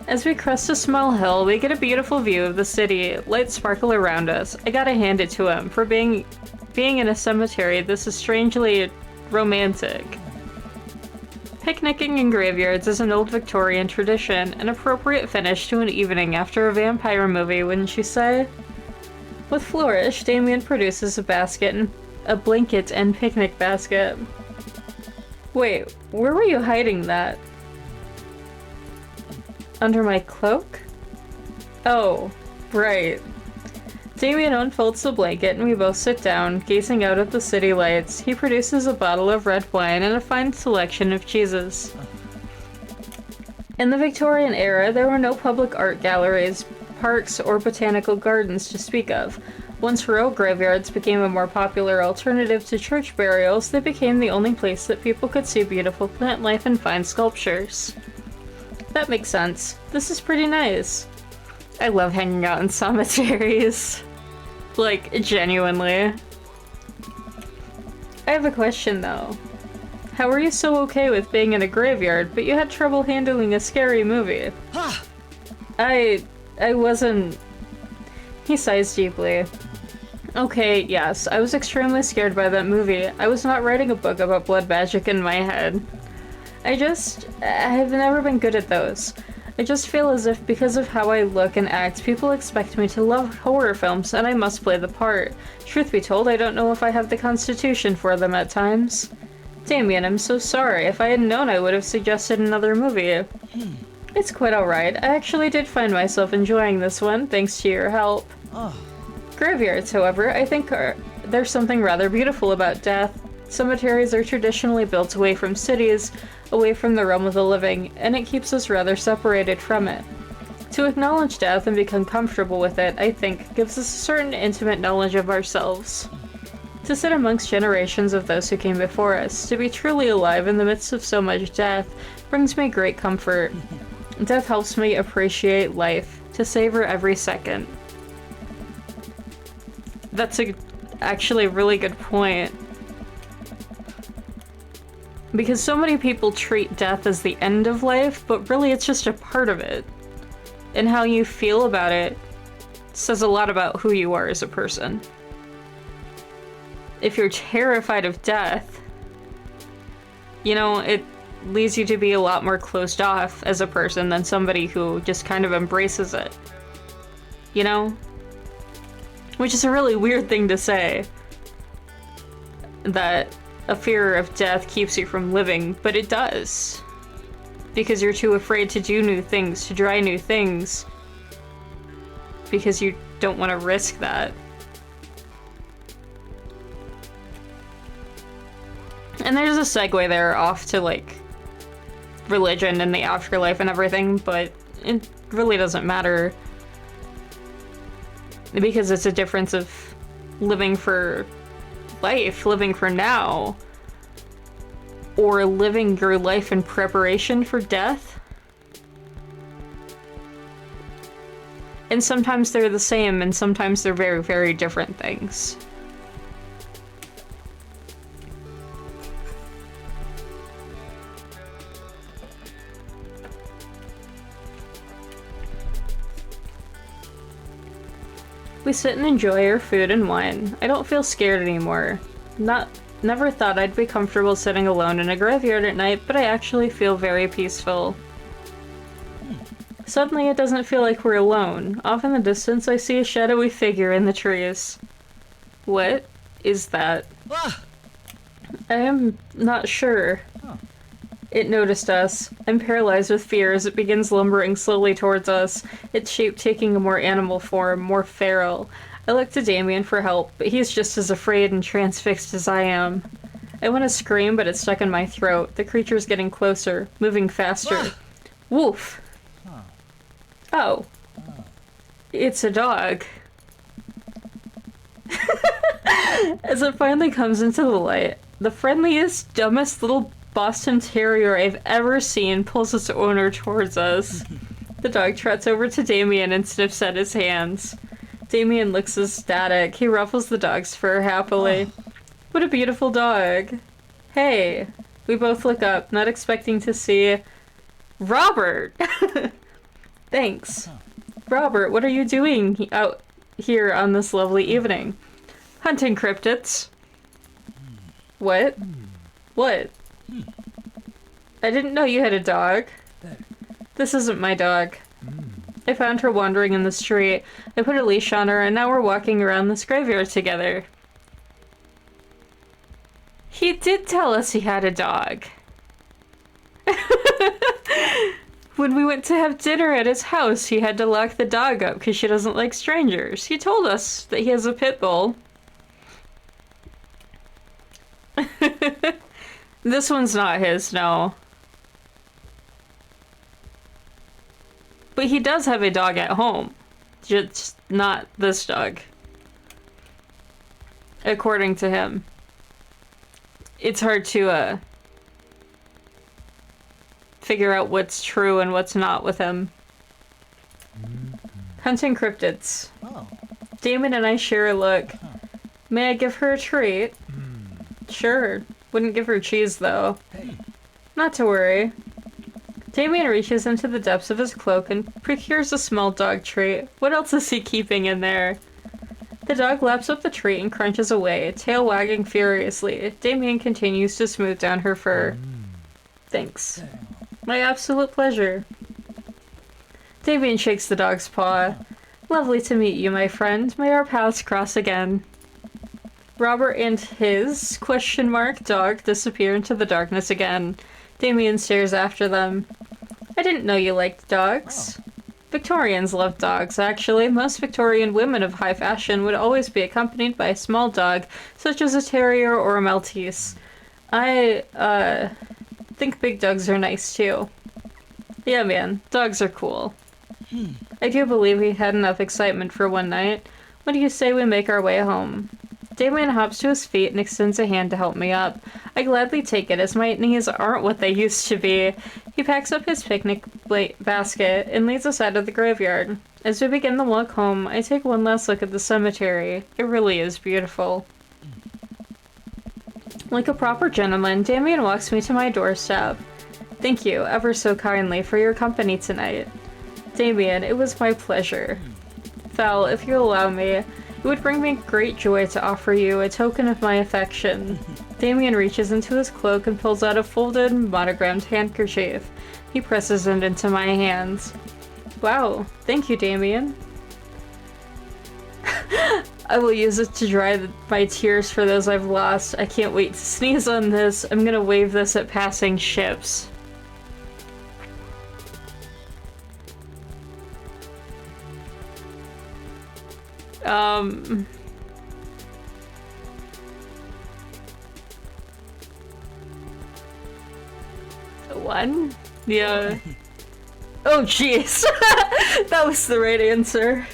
As we crest a small hill, we get a beautiful view of the city. Lights sparkle around us. I gotta hand it to him. For being in a cemetery, this is strangely romantic. Picnicking in graveyards is an old Victorian tradition, an appropriate finish to an evening after a vampire movie, wouldn't you say? With flourish, Damien produces a blanket and picnic basket. Wait, where were you hiding that? Under my cloak? Oh, right. Damien unfolds the blanket and we both sit down, gazing out at the city lights. He produces a bottle of red wine and a fine selection of cheeses. In the Victorian era, there were no public art galleries, parks, or botanical gardens to speak of. Once rural graveyards became a more popular alternative to church burials, they became the only place that people could see beautiful plant life and fine sculptures. That makes sense. This is pretty nice. I love hanging out in cemeteries. Like, genuinely. I have a question, though. How are you so okay with being in a graveyard, but you had trouble handling a scary movie? I wasn't... He sighs deeply. Okay, yes, I was extremely scared by that movie. I was not writing a book about blood magic in my head. I've never been good at those. I just feel as if because of how I look and act, people expect me to love horror films and I must play the part. Truth be told, I don't know if I have the constitution for them at times. Damien, I'm so sorry. If I had known, I would have suggested another movie. It's quite alright. I actually did find myself enjoying this one, thanks to your help. Graveyards, however, I think there's something rather beautiful about death. Cemeteries are traditionally built away from cities, away from the realm of the living, and it keeps us rather separated from it. To acknowledge death and become comfortable with it, I think, gives us a certain intimate knowledge of ourselves. To sit amongst generations of those who came before us, to be truly alive in the midst of so much death, brings me great comfort. Death helps me appreciate life, to savor every second. That's actually a really good point. Because so many people treat death as the end of life, but really it's just a part of it. And how you feel about it says a lot about who you are as a person. If you're terrified of death, you know, it leads you to be a lot more closed off as a person than somebody who just kind of embraces it. You know? Which is a really weird thing to say. That a fear of death keeps you from living, but it does. Because you're too afraid to do new things, to try new things. Because you don't want to risk that. And there's a segue there off to, like, religion and the afterlife and everything, but it really doesn't matter. Because it's a difference of living for life, living for now, or living your life in preparation for death. And sometimes they're the same, and sometimes they're very, very different things. We sit and enjoy our food and wine. I don't feel scared anymore. Never thought I'd be comfortable sitting alone in a graveyard at night, but I actually feel very peaceful. Suddenly it doesn't feel like we're alone. Off in the distance I see a shadowy figure in the trees. What is that? I am not sure. It noticed us. I'm paralyzed with fear as it begins lumbering slowly towards us, its shape taking a more animal form, more feral. I look to Damien for help, but he's just as afraid and transfixed as I am. I want to scream, but it's stuck in my throat. The creature's getting closer, moving faster. Woof! Oh. It's a dog. As it finally comes into the light, the friendliest, dumbest little Boston Terrier I've ever seen pulls its owner towards us. The dog trots over to Damien and sniffs at his hands. Damien looks ecstatic. He ruffles the dog's fur happily. What a beautiful dog. Hey. We both look up, not expecting to see Robert! Thanks. Robert, what are you doing out here on this lovely evening? Hunting cryptids. What? What? I didn't know you had a dog. This isn't my dog. I found her wandering in the street. I put a leash on her, and now we're walking around this graveyard together. He did tell us he had a dog. When we went to have dinner at his house, he had to lock the dog up because she doesn't like strangers. He told us that he has a pit bull. This one's not his, no. But he does have a dog at home. Just not this dog. According to him. It's hard to, figure out what's true and what's not with him. Hunting cryptids. Damon and I share a look. May I give her a treat? Sure. Wouldn't give her cheese, though. Not to worry. Damien reaches into the depths of his cloak and procures a small dog treat. What else is he keeping in there? The dog laps up the treat and crunches away, tail wagging furiously. Damien continues to smooth down her fur. Thanks. My absolute pleasure. Damien shakes the dog's paw. Lovely to meet you, my friend. May our paths cross again. Robert and his dog disappear into the darkness again. Damien stares after them. I didn't know you liked dogs. Victorians love dogs, actually. Most Victorian women of high fashion would always be accompanied by a small dog, such as a terrier or a Maltese. I think big dogs are nice, too. Yeah, man, dogs are cool. I do believe we had enough excitement for one night. What do you say we make our way home? Damien hops to his feet and extends a hand to help me up. I gladly take it, as my knees aren't what they used to be. He packs up his picnic basket and leads us out of the graveyard. As we begin the walk home, I take one last look at the cemetery. It really is beautiful. Like a proper gentleman, Damien walks me to my doorstep. Thank you, ever so kindly, for your company tonight. Damien, it was my pleasure. Val, if you allow me, it would bring me great joy to offer you a token of my affection. Damien reaches into his cloak and pulls out a folded, monogrammed handkerchief. He presses it into my hands. Wow, thank you, Damien. I will use it to dry my tears for those I've lost. I can't wait to sneeze on this. I'm gonna wave this at passing ships. one? Yeah. Oh, jeez. That was the right answer.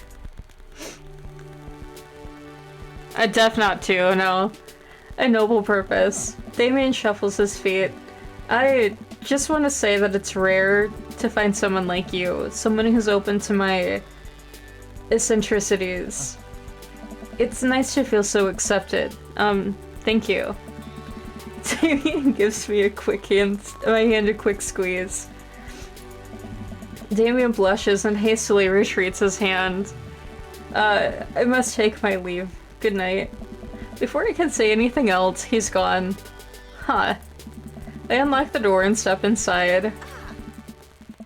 A deaf not two, no. A noble purpose. Damien shuffles his feet. I just want to say that it's rare to find someone like you. Someone who's open to my eccentricities. It's nice to feel so accepted. Thank you. Damien gives me my hand a quick squeeze. Damien blushes and hastily retreats his hand. I must take my leave. Good night. Before I can say anything else, he's gone. Huh. I unlock the door and step inside.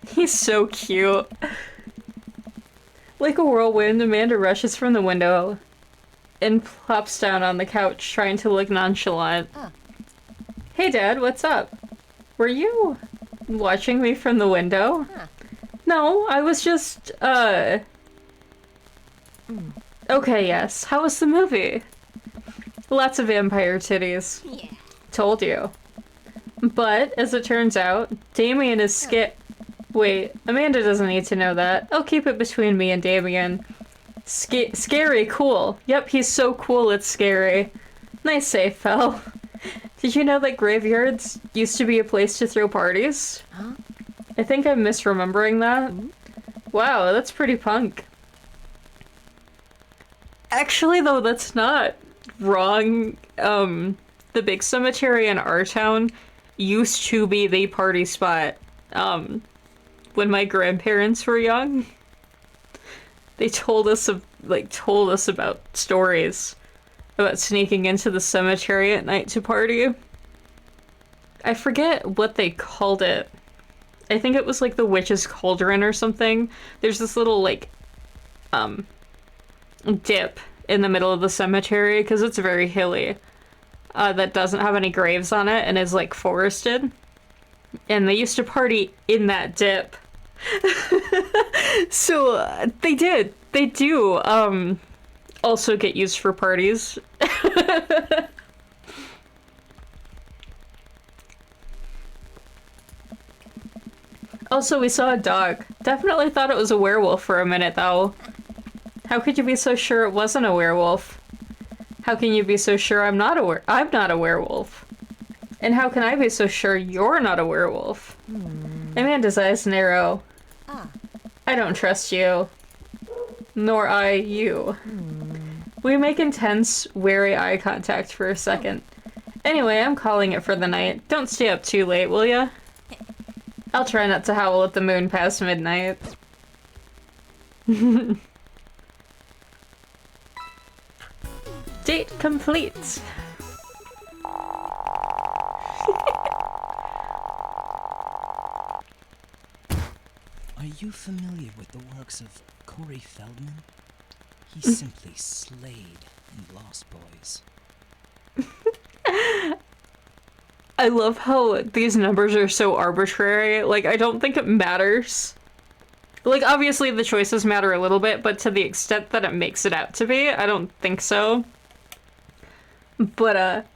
He's so cute. Like a whirlwind, Amanda rushes from the window and plops down on the couch, trying to look nonchalant. Hey Dad, what's up? Were you watching me from the window? No, I was just, Okay, yes. How was the movie? Lots of vampire titties. Yeah. Told you. But, as it turns out, Damien is Wait, Amanda doesn't need to know that. I'll keep it between me and Damien. Scary, cool. Yep, he's so cool it's scary. Nice save, Fel. Did you know that graveyards used to be a place to throw parties? Huh? I think I'm misremembering that. Wow, that's pretty punk. Actually, though, that's not wrong. The big cemetery in our town used to be the party spot, when my grandparents were young. They told us about stories about sneaking into the cemetery at night to party. I forget what they called it. I think it was like the witch's cauldron or something. There's this little dip in the middle of the cemetery because it's very hilly, that doesn't have any graves on it and is like forested, and they used to party in that dip. So they do also get used for parties. Also, we saw a dog. Definitely thought it was a werewolf for a minute though. How could you be so sure it wasn't a werewolf? How can you be so sure I'm not a werewolf? And how can I be so sure you're not a werewolf? Amanda's eyes narrow. I don't trust you. Nor I you. We make intense, wary eye contact for a second. Anyway, I'm calling it for the night. Don't stay up too late, will ya? I'll try not to howl at the moon past midnight. Date complete. Are you familiar with the works of Corey Feldman? He simply slayed in Lost Boys. I love how these numbers are so arbitrary. Like, I don't think it matters. Like, obviously the choices matter a little bit, but to the extent that it makes it out to be, I don't think so. But,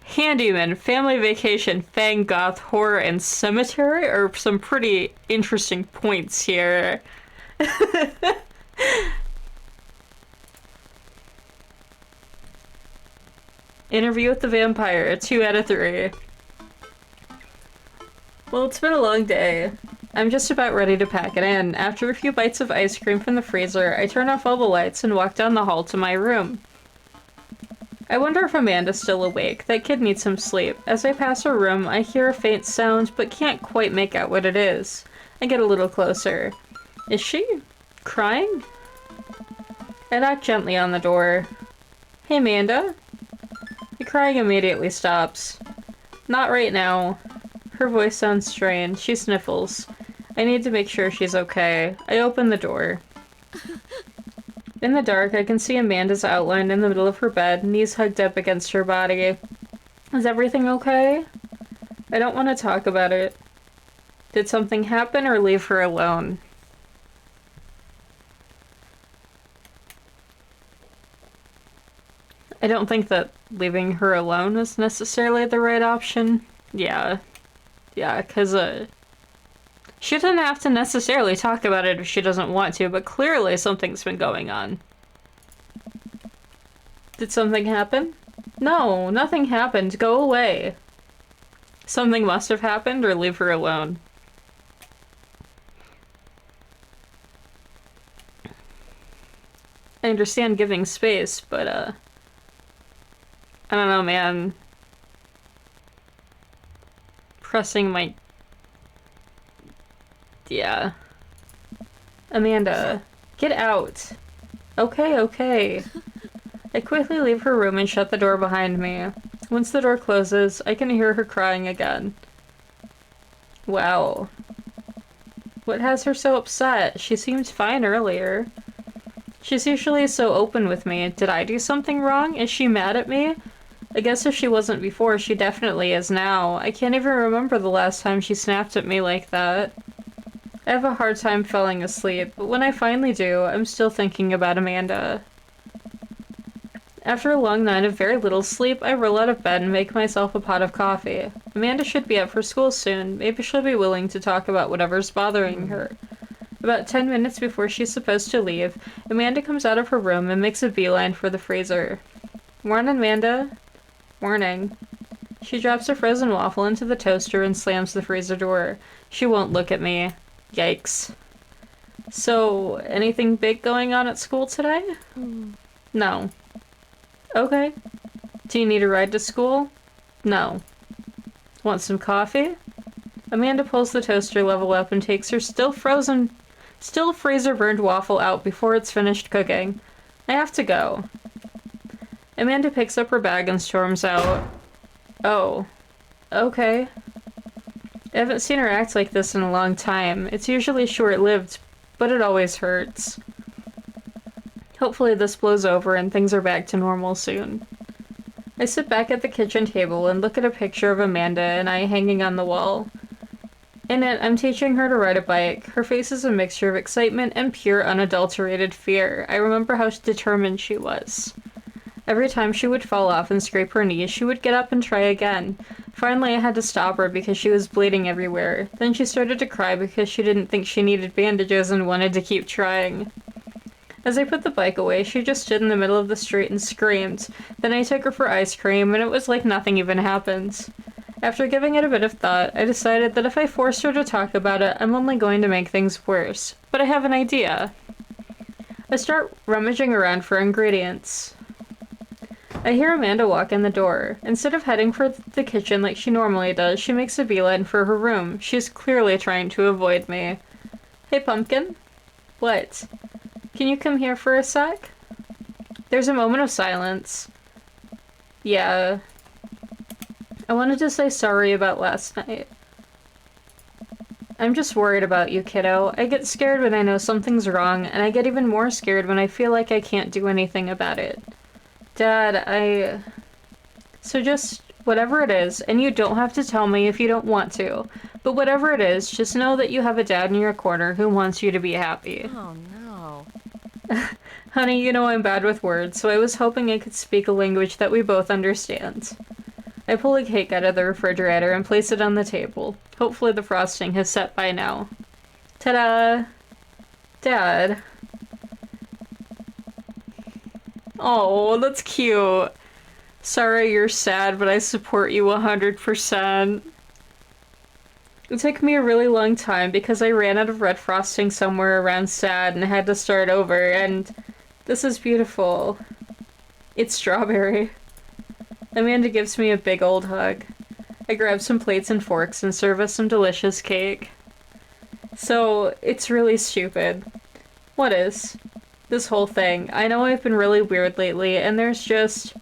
Handyman, Family Vacation, Fang, Goth, Horror, and Cemetery are some pretty interesting points here. Interview with the Vampire, 2 out of 3. Well, it's been a long day. I'm just about ready to pack it in. After a few bites of ice cream from the freezer, I turn off all the lights and walk down the hall to my room. I wonder if Amanda's still awake. That kid needs some sleep. As I pass her room, I hear a faint sound, but can't quite make out what it is. I get a little closer. Is she crying? I knock gently on the door. Hey, Amanda? The crying immediately stops. Not right now. Her voice sounds strained. She sniffles. I need to make sure she's okay. I open the door. In the dark, I can see Amanda's outlined in the middle of her bed, knees hugged up against her body. Is everything okay? I don't want to talk about it. Did something happen or leave her alone? I don't think that leaving her alone is necessarily the right option. Yeah. Yeah, because, she doesn't have to necessarily talk about it if she doesn't want to, but clearly something's been going on. Did something happen? No, nothing happened. Go away. Something must have happened, or leave her alone. I understand giving space, but, I don't know, man. Pressing my... Yeah. Amanda, get out. Okay, okay. I quickly leave her room and shut the door behind me. Once the door closes, I can hear her crying again. Wow. What has her so upset? She seemed fine earlier. She's usually so open with me. Did I do something wrong? Is she mad at me? I guess if she wasn't before, she definitely is now. I can't even remember the last time she snapped at me like that. I have a hard time falling asleep, but when I finally do, I'm still thinking about Amanda. After a long night of very little sleep, I roll out of bed and make myself a pot of coffee. Amanda should be up for school soon. Maybe she'll be willing to talk about whatever's bothering her. About 10 minutes before she's supposed to leave, Amanda comes out of her room and makes a beeline for the freezer. Morning, Amanda. Morning. She drops a frozen waffle into the toaster and slams the freezer door. She won't look at me. Yikes. So, anything big going on at school today? No. Okay. Do you need a ride to school? No. Want some coffee? Amanda pulls the toaster level up and takes her still freezer-burned waffle out before it's finished cooking. I have to go. Amanda picks up her bag and storms out. Oh. Okay. I haven't seen her act like this in a long time. It's usually short-lived, but it always hurts. Hopefully this blows over and things are back to normal soon. I sit back at the kitchen table and look at a picture of Amanda and I hanging on the wall. In it, I'm teaching her to ride a bike. Her face is a mixture of excitement and pure unadulterated fear. I remember how determined she was. Every time she would fall off and scrape her knee, she would get up and try again. Finally, I had to stop her because she was bleeding everywhere. Then she started to cry because she didn't think she needed bandages and wanted to keep trying. As I put the bike away, she just stood in the middle of the street and screamed. Then I took her for ice cream, and it was like nothing even happened. After giving it a bit of thought, I decided that if I forced her to talk about it, I'm only going to make things worse. But I have an idea. I start rummaging around for ingredients. I hear Amanda walk in the door. Instead of heading for the kitchen like she normally does, she makes a beeline for her room. She's clearly trying to avoid me. Hey, Pumpkin. What? Can you come here for a sec? There's a moment of silence. Yeah. I wanted to say sorry about last night. I'm just worried about you, kiddo. I get scared when I know something's wrong, and I get even more scared when I feel like I can't do anything about it. Dad, So just, whatever it is, and you don't have to tell me if you don't want to, but whatever it is, just know that you have a dad in your corner who wants you to be happy. Oh no. Honey, you know I'm bad with words, so I was hoping I could speak a language that we both understand. I pull a cake out of the refrigerator and place it on the table. Hopefully the frosting has set by now. Ta-da! Dad. Oh, that's cute. Sorry you're sad, but I support you 100%. It took me a really long time because I ran out of red frosting somewhere around sad and had to start over, and this is beautiful. It's strawberry. Amanda gives me a big old hug. I grab some plates and forks and serve us some delicious cake. So, it's really stupid. What is? This whole thing. I know I've been really weird lately, and there's just...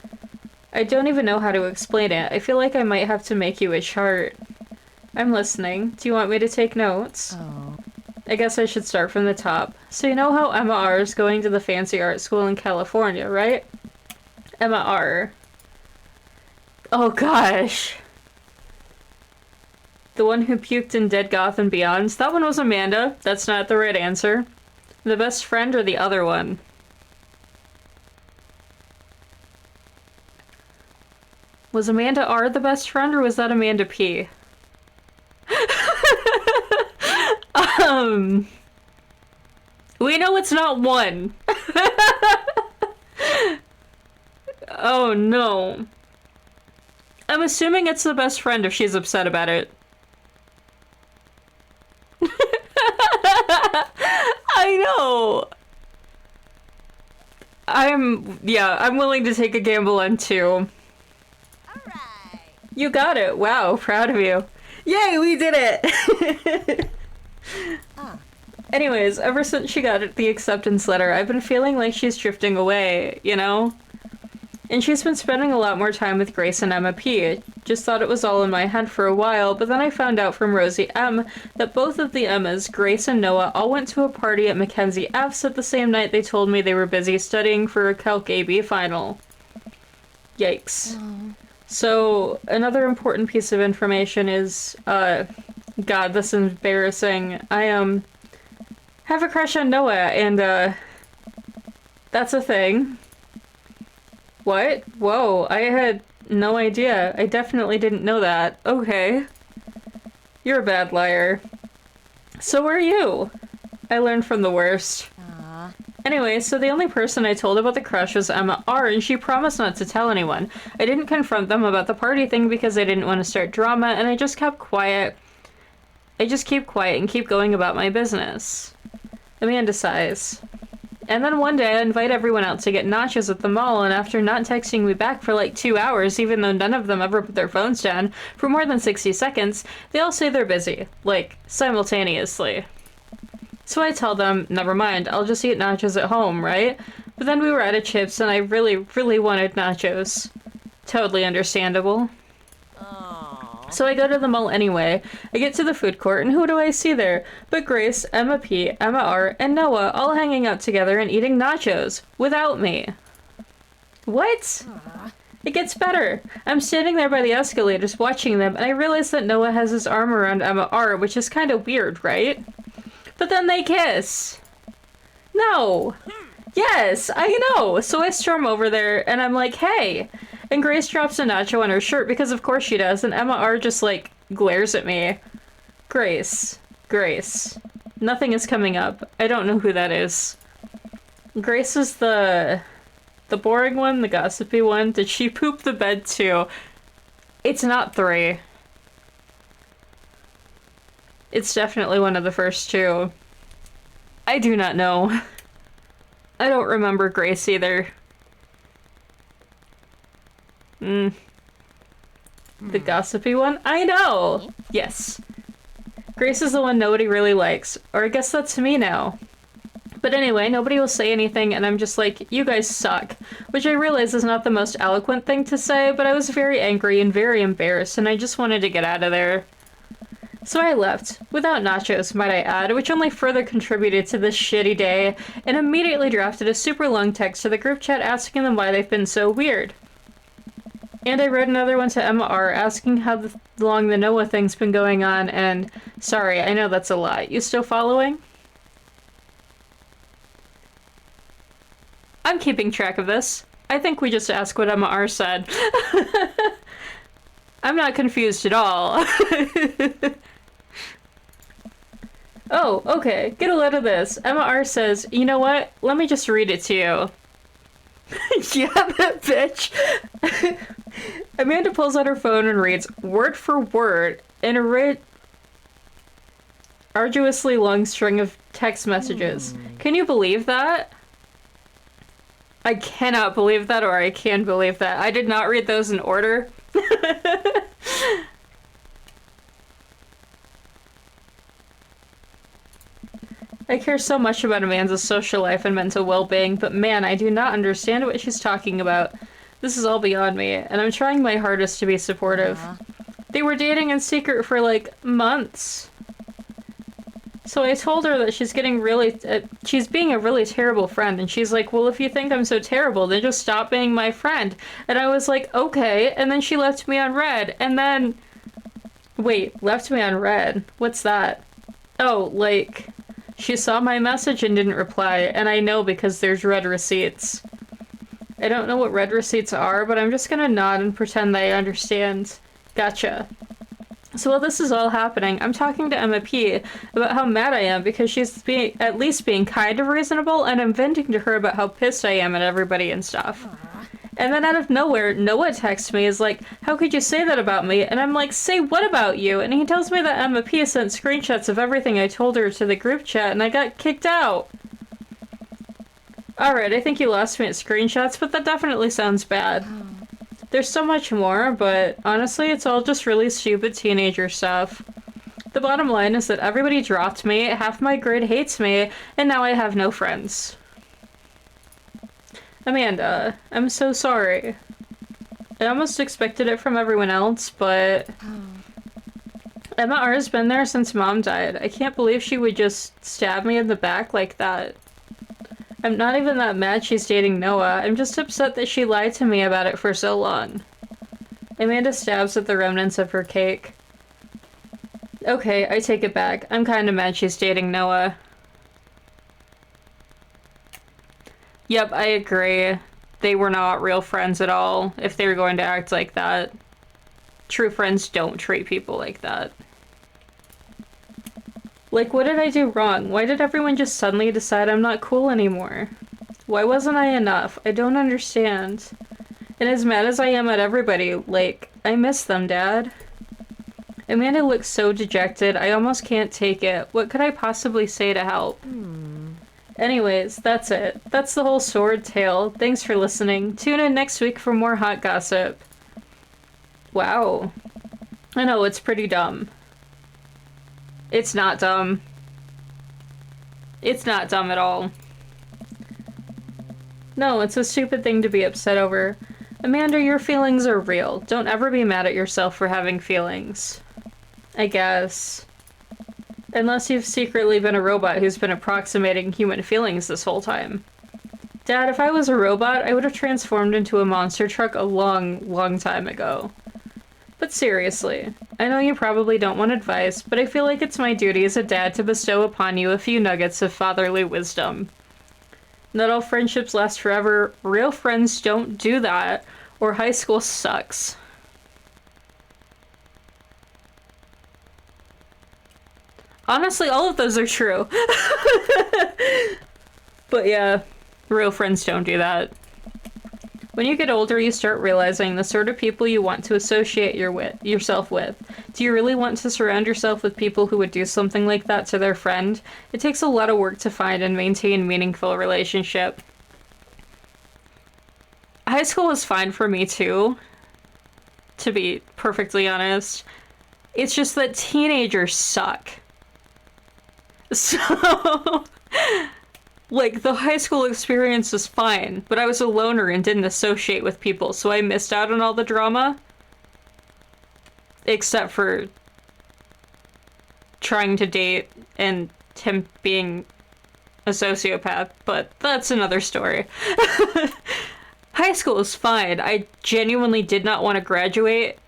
I don't even know how to explain it. I feel like I might have to make you a chart. I'm listening. Do you want me to take notes? Oh. I guess I should start from the top. So you know how Emma R. is going to the fancy art school in California, right? Emma R. Oh gosh. The one who puked in Dead Goth and Beyond? That one was Amanda. That's not the right answer. The best friend or the other one? Was Amanda R the best friend or was that Amanda P? We know it's not one. Oh no. I'm assuming it's the best friend if she's upset about it. I know. I'm willing to take a gamble on 2. Alright. You got it. Wow, proud of you. Yay, we did it! Anyways, ever since she got the acceptance letter, I've been feeling like she's drifting away, you know? And she's been spending a lot more time with Grace and Emma P. Just thought it was all in my head for a while, but then I found out from Rosie M. that both of the Emmas, Grace and Noah, all went to a party at Mackenzie F's at the same night they told me they were busy studying for a Calc AB final. Yikes. So, another important piece of information is, God, this is embarrassing. I, have a crush on Noah, and, that's a thing. What? Whoa, I had no idea. I definitely didn't know that. Okay. You're a bad liar. So are you. I learned from the worst. Anyway, so the only person I told about the crush was Emma R, and she promised not to tell anyone. I didn't confront them about the party thing because I didn't want to start drama, and I just kept quiet. I just keep quiet and keep going about my business. Amanda sighs. And then one day I invite everyone out to get nachos at the mall, and after not texting me back for like 2 hours, even though none of them ever put their phones down, for more than 60 seconds, they all say they're busy. Like, simultaneously. So I tell them, never mind, I'll just eat nachos at home, right? But then we were out of chips and I really, really wanted nachos. Totally understandable. So I go to the mall anyway. I get to the food court, and who do I see there? But Grace, Emma P, Emma R, and Noah all hanging out together and eating nachos. Without me. What? It gets better. I'm standing there by the escalators watching them, and I realize that Noah has his arm around Emma R, which is kind of weird, right? But then they kiss. No. Yes, I know. So I storm over there, and I'm like, hey. And Grace drops a nacho on her shirt because of course she does, and Emma R just, like, glares at me. Grace. Nothing is coming up. I don't know who that is. Grace is the boring one, the gossipy one. Did she poop the bed too? It's not 3. It's definitely one of the first 2. I do not know. I don't remember Grace either. The gossipy one? I know! Yes. Grace is the one nobody really likes. Or I guess that's me now. But anyway, nobody will say anything, and I'm just like, you guys suck. Which I realize is not the most eloquent thing to say, but I was very angry and very embarrassed, and I just wanted to get out of there. So I left, without nachos, might I add, which only further contributed to this shitty day, and immediately drafted a super long text to the group chat asking them why they've been so weird. And I wrote another one to Emma R asking how long the Noah thing's been going on, and sorry, I know that's a lot. You still following? I'm keeping track of this. I think we just asked what Emma R said. I'm not confused at all. Oh, okay. Get a load of this. Emma R says, you know what? Let me just read it to you. Yeah, that bitch. Amanda pulls out her phone and reads, word for word, in a arduously long string of text messages. Can you believe that? I cannot believe that, or I can believe that. I did not read those in order. I care so much about Amanda's social life and mental well-being, but man, I do not understand what she's talking about. This is all beyond me, and I'm trying my hardest to be supportive. They were dating in secret for, like, months. So I told her that she's getting really, she's being a really terrible friend, and she's like, well, if you think I'm so terrible, then just stop being my friend. And I was like, okay, and then she left me on red, and then... Wait, left me on red? What's that? Oh, like... She saw my message and didn't reply, and I know because there's red receipts. I don't know what red receipts are, but I'm just gonna nod and pretend that I understand. Gotcha. So while this is all happening, I'm talking to Emma P about how mad I am because she's at least being kind of reasonable, and I'm venting to her about how pissed I am at everybody and stuff. And then out of nowhere, Noah texts me, is like, how could you say that about me? And I'm like, say what about you? And he tells me that Emma P sent screenshots of everything I told her to the group chat, and I got kicked out. Alright, I think you lost me at screenshots, but that definitely sounds bad. There's so much more, but honestly, it's all just really stupid teenager stuff. The bottom line is that everybody dropped me, half my grid hates me, and now I have no friends. Amanda, I'm so sorry. I almost expected it from everyone else, but Emma R has been there since Mom died. I can't believe she would just stab me in the back like that. I'm not even that mad she's dating Noah. I'm just upset that she lied to me about it for so long. Amanda stabs at the remnants of her cake. Okay, I take it back. I'm kinda mad she's dating Noah. Yep, I agree. They were not real friends at all, if they were going to act like that. True friends don't treat people like that. Like, what did I do wrong? Why did everyone just suddenly decide I'm not cool anymore? Why wasn't I enough? I don't understand. And as mad as I am at everybody, like, I miss them, Dad. Amanda looks so dejected, I almost can't take it. What could I possibly say to help? Anyways, that's it. That's the whole sword tale. Thanks for listening. Tune in next week for more hot gossip. Wow. I know, it's pretty dumb. It's not dumb. It's not dumb at all. No, it's a stupid thing to be upset over. Amanda, your feelings are real. Don't ever be mad at yourself for having feelings. I guess. Unless you've secretly been a robot who's been approximating human feelings this whole time. Dad, if I was a robot, I would have transformed into a monster truck a long, long time ago. But seriously, I know you probably don't want advice, but I feel like it's my duty as a dad to bestow upon you a few nuggets of fatherly wisdom. Not all friendships last forever. Real friends don't do that, or high school sucks. Honestly, all of those are true. But yeah, real friends don't do that. When you get older, you start realizing the sort of people you want to associate yourself with. Do you really want to surround yourself with people who would do something like that to their friend? It takes a lot of work to find and maintain meaningful relationship. High school was fine for me too, to be perfectly honest. It's just that teenagers suck. So... like, the high school experience was fine, but I was a loner and didn't associate with people, so I missed out on all the drama. Except for trying to date and him being a sociopath, but that's another story. High school was fine. I genuinely did not want to graduate.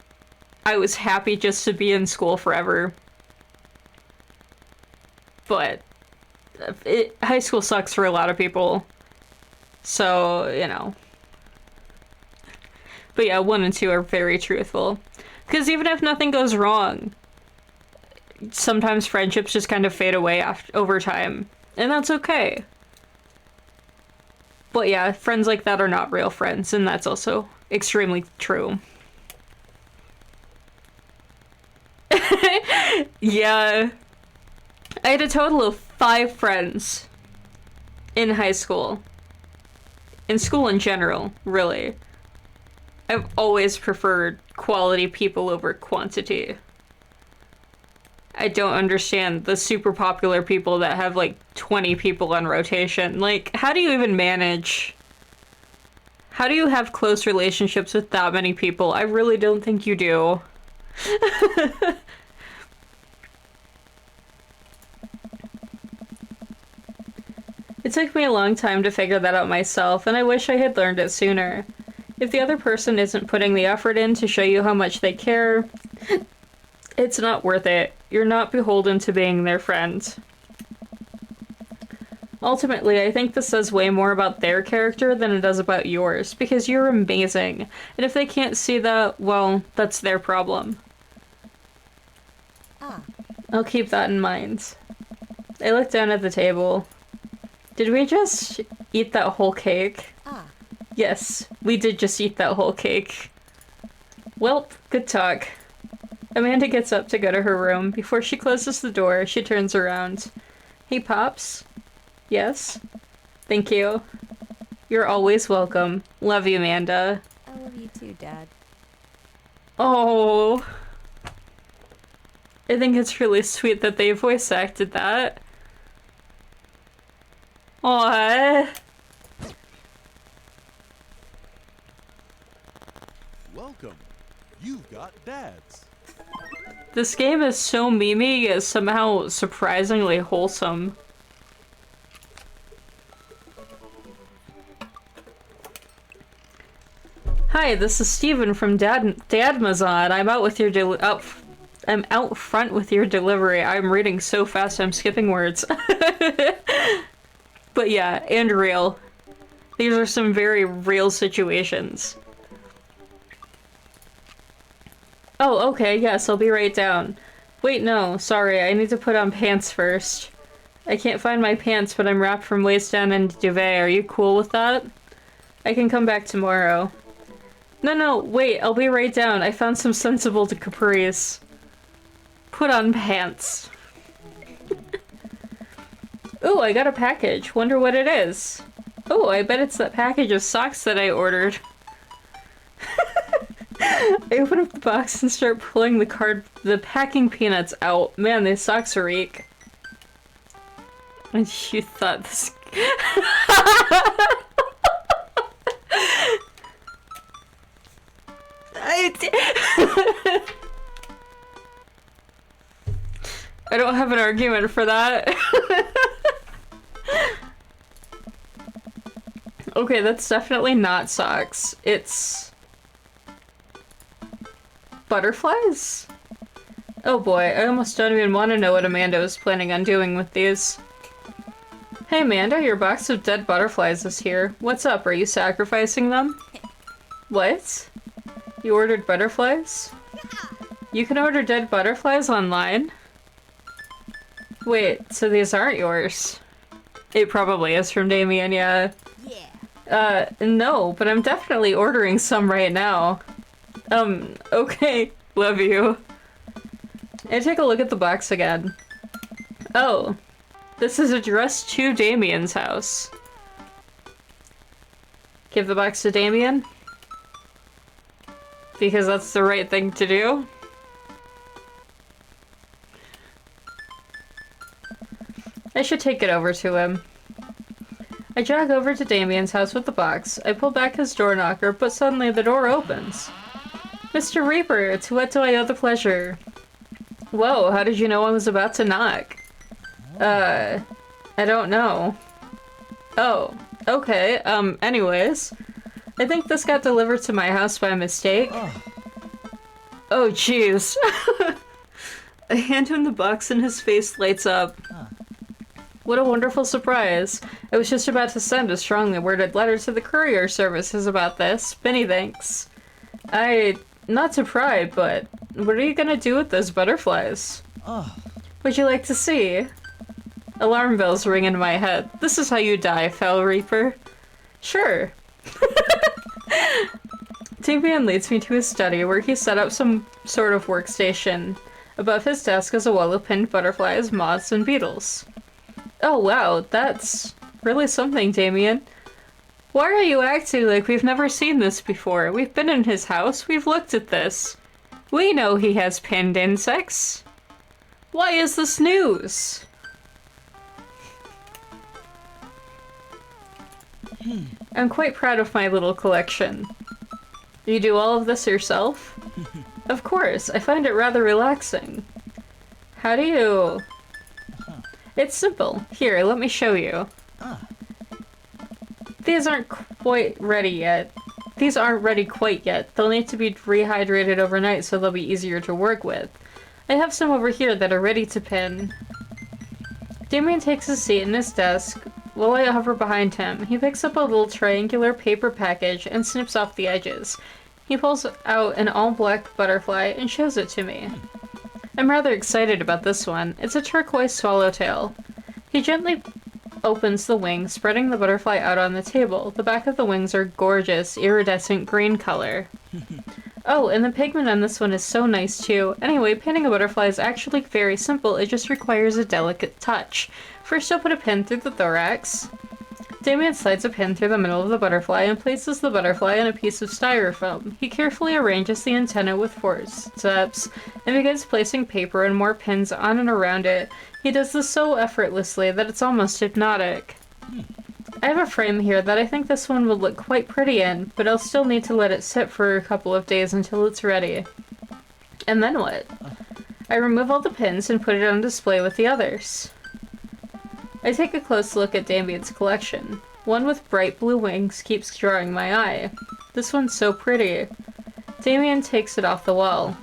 I was happy just to be in school forever. But high school sucks for a lot of people. So, you know. But yeah, 1 and 2 are very truthful. Because even if nothing goes wrong, sometimes friendships just kind of fade away over time. And that's okay. But yeah, friends like that are not real friends, and that's also extremely true. Yeah. I had a total of 5 friends in high school. In school in general, really. I've always preferred quality people over quantity. I don't understand the super popular people that have like 20 people on rotation. Like, how do you even manage? How do you have close relationships with that many people? I really don't think you do. It took me a long time to figure that out myself, and I wish I had learned it sooner. If the other person isn't putting the effort in to show you how much they care, it's not worth it. You're not beholden to being their friend. Ultimately, I think this says way more about their character than it does about yours, because you're amazing, and if they can't see that, well, that's their problem. I'll keep that in mind. I look down at the table. Did we just eat that whole cake? Ah, Yes, we did just eat that whole cake. Well, good talk. Amanda gets up to go to her room. Before she closes the door, she turns around. Hey, Pops? Yes? Thank you. You're always welcome. Love you, Amanda. I love you too, Dad. Oh. I think it's really sweet that they voice acted that. Aww. Welcome. You've got dads. This game is so memey, yet somehow surprisingly wholesome. Hi, this is Steven from Dadmazon. I'm out front with your delivery. I'm reading so fast I'm skipping words. But yeah, and real. These are some very real situations. Oh, okay, yes, I'll be right down. Wait, no, sorry, I need to put on pants first. I can't find my pants, but I'm wrapped from waist down in duvet. Are you cool with that? I can come back tomorrow. No, wait, I'll be right down. I found some sensible capris. Put on pants. Ooh, I got a package. Wonder what it is. Oh, I bet it's that package of socks that I ordered. I open up the box and start pulling the packing peanuts out. Man, these socks are eek. And you thought this... I don't have an argument for that. Okay, that's definitely not socks. It's... butterflies? Oh boy, I almost don't even want to know what Amanda was planning on doing with these. Hey Amanda, your box of dead butterflies is here. What's up? Are you sacrificing them? What? You ordered butterflies? You can order dead butterflies online? Wait, so these aren't yours? It probably is from Damien, yeah. No, but I'm definitely ordering some right now. Okay. Love you. I take a look at the box again. Oh. This is addressed to Damien's house. Give the box to Damien? Because that's the right thing to do? I should take it over to him. I jog over to Damien's house with the box. I pull back his door knocker, but suddenly the door opens. Mr. Reaper, to what do I owe the pleasure? Whoa, how did you know I was about to knock? I don't know. Oh, okay, anyways. I think this got delivered to my house by mistake. Oh, jeez. I hand him the box and his face lights up. What a wonderful surprise. I was just about to send a strongly worded letter to the courier services about this. Many thanks. Not to pry, but what are you gonna do with those butterflies? Would you like to see? Alarm bells ring in my head. This is how you die, Foul Reaper. Sure. Damien leads me to his study where he set up some sort of workstation. Above his desk is a wall of pinned butterflies, moths, and beetles. Oh wow, that's really something, Damien. Why are you acting like we've never seen this before? We've been in his house, we've looked at this. We know he has pinned insects. Why is this news? I'm quite proud of my little collection. You do all of this yourself? Of course, I find it rather relaxing. How do you... It's simple. Here, let me show you. These aren't quite ready yet. These aren't ready quite yet. They'll need to be rehydrated overnight so they'll be easier to work with. I have some over here that are ready to pin. Damien takes a seat in his desk while I hover behind him. He picks up a little triangular paper package and snips off the edges. He pulls out an all-black butterfly and shows it to me. I'm rather excited about this one. It's a turquoise swallowtail. He gently opens the wing, spreading the butterfly out on the table. The back of the wings are gorgeous, iridescent green color. Oh, and the pigment on this one is so nice too. Anyway, painting a butterfly is actually very simple. It just requires a delicate touch. First, I'll put a pin through the thorax. Damien slides a pin through the middle of the butterfly and places the butterfly on a piece of styrofoam. He carefully arranges the antenna with forceps and begins placing paper and more pins on and around it. He does this so effortlessly that it's almost hypnotic. I have a frame here that I think this one would look quite pretty in, but I'll still need to let it sit for a couple of days until it's ready. And then what? I remove all the pins and put it on display with the others. I take a close look at Damien's collection. One with bright blue wings keeps drawing my eye. This one's so pretty. Damien takes it off the wall.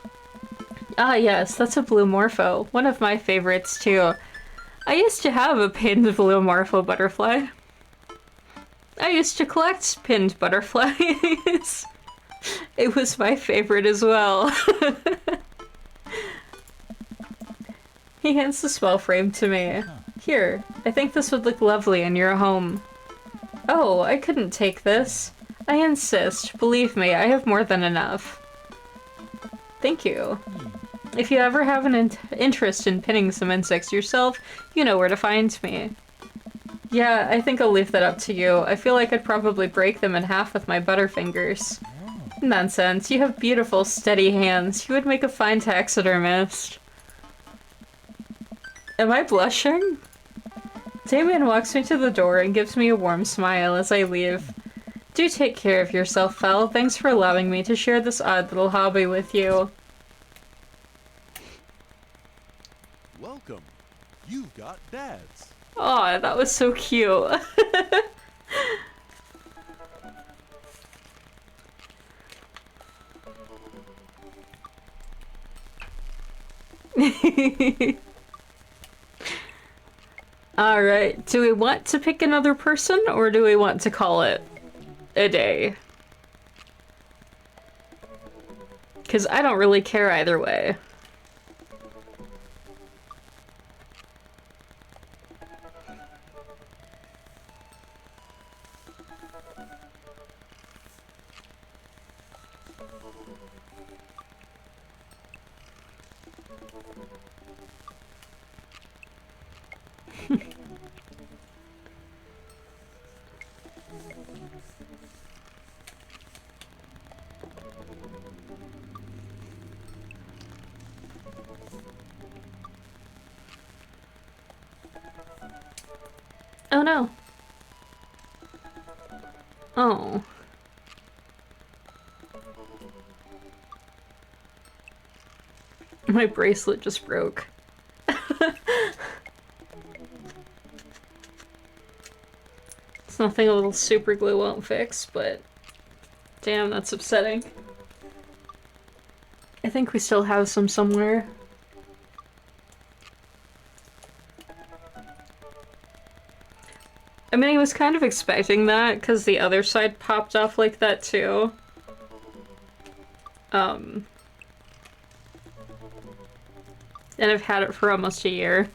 Ah yes, that's a blue morpho. One of my favorites too. I used to have a pinned blue morpho butterfly. I used to collect pinned butterflies. It was my favorite as well. He hands the small frame to me. Here, I think this would look lovely in your home. Oh, I couldn't take this. I insist. Believe me, I have more than enough. Thank you. If you ever have an interest in pinning some insects yourself, you know where to find me. Yeah, I think I'll leave that up to you. I feel like I'd probably break them in half with my butterfingers. Nonsense. You have beautiful, steady hands. You would make a fine taxidermist. Am I blushing? Damien walks me to the door and gives me a warm smile as I leave. Do take care of yourself, Fel. Thanks for allowing me to share this odd little hobby with you. Welcome. You've got dads. Aw, that was so cute. Alright, do we want to pick another person or do we want to call it a day? Because I don't really care either way. Oh no. Oh. My bracelet just broke. It's nothing a little super glue won't fix, but damn, that's upsetting. I think we still have some somewhere. I mean, I was kind of expecting that, because the other side popped off like that, too. And I've had it for almost a year.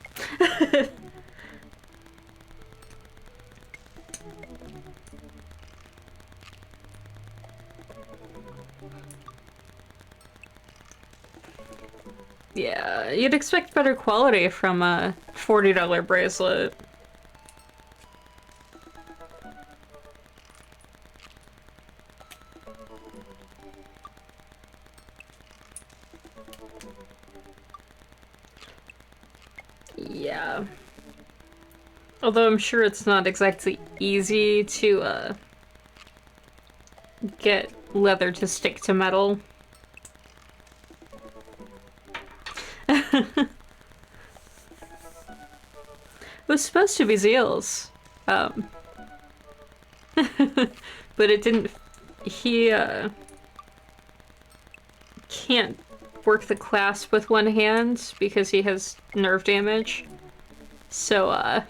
Yeah, you'd expect better quality from a $40 bracelet. Yeah. Although I'm sure it's not exactly easy to, get leather to stick to metal. It was supposed to be Zeal's. But it didn't... He, can't work the clasp with one hand because he has nerve damage. So,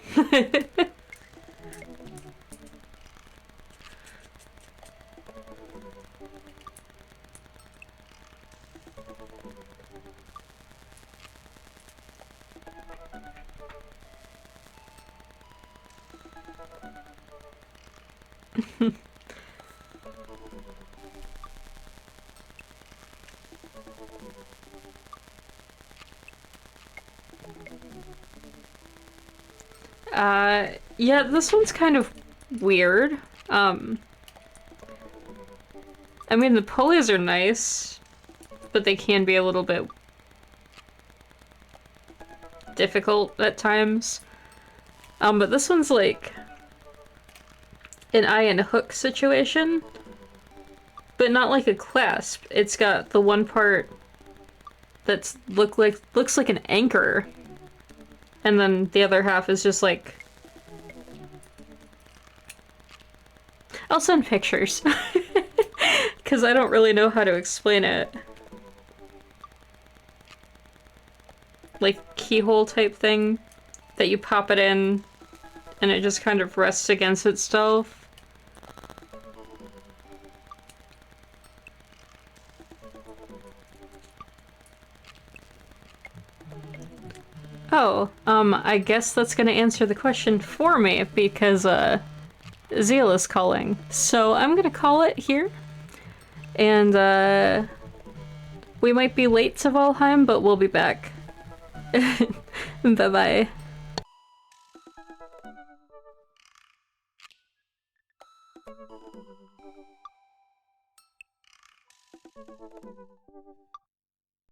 Yeah, this one's kind of weird. I mean, the pulleys are nice, but they can be a little bit difficult at times. But this one's like an eye and hook situation, but not like a clasp. It's got the one part that's looks like an anchor, and then the other half is just like. I'll send pictures, because I don't really know how to explain it. Like keyhole type thing that you pop it in and it just kind of rests against itself. Oh, I guess that's gonna answer the question for me because, Zeal is calling. So I'm gonna call it here. And, we might be late to Valheim, but we'll be back. Bye-bye.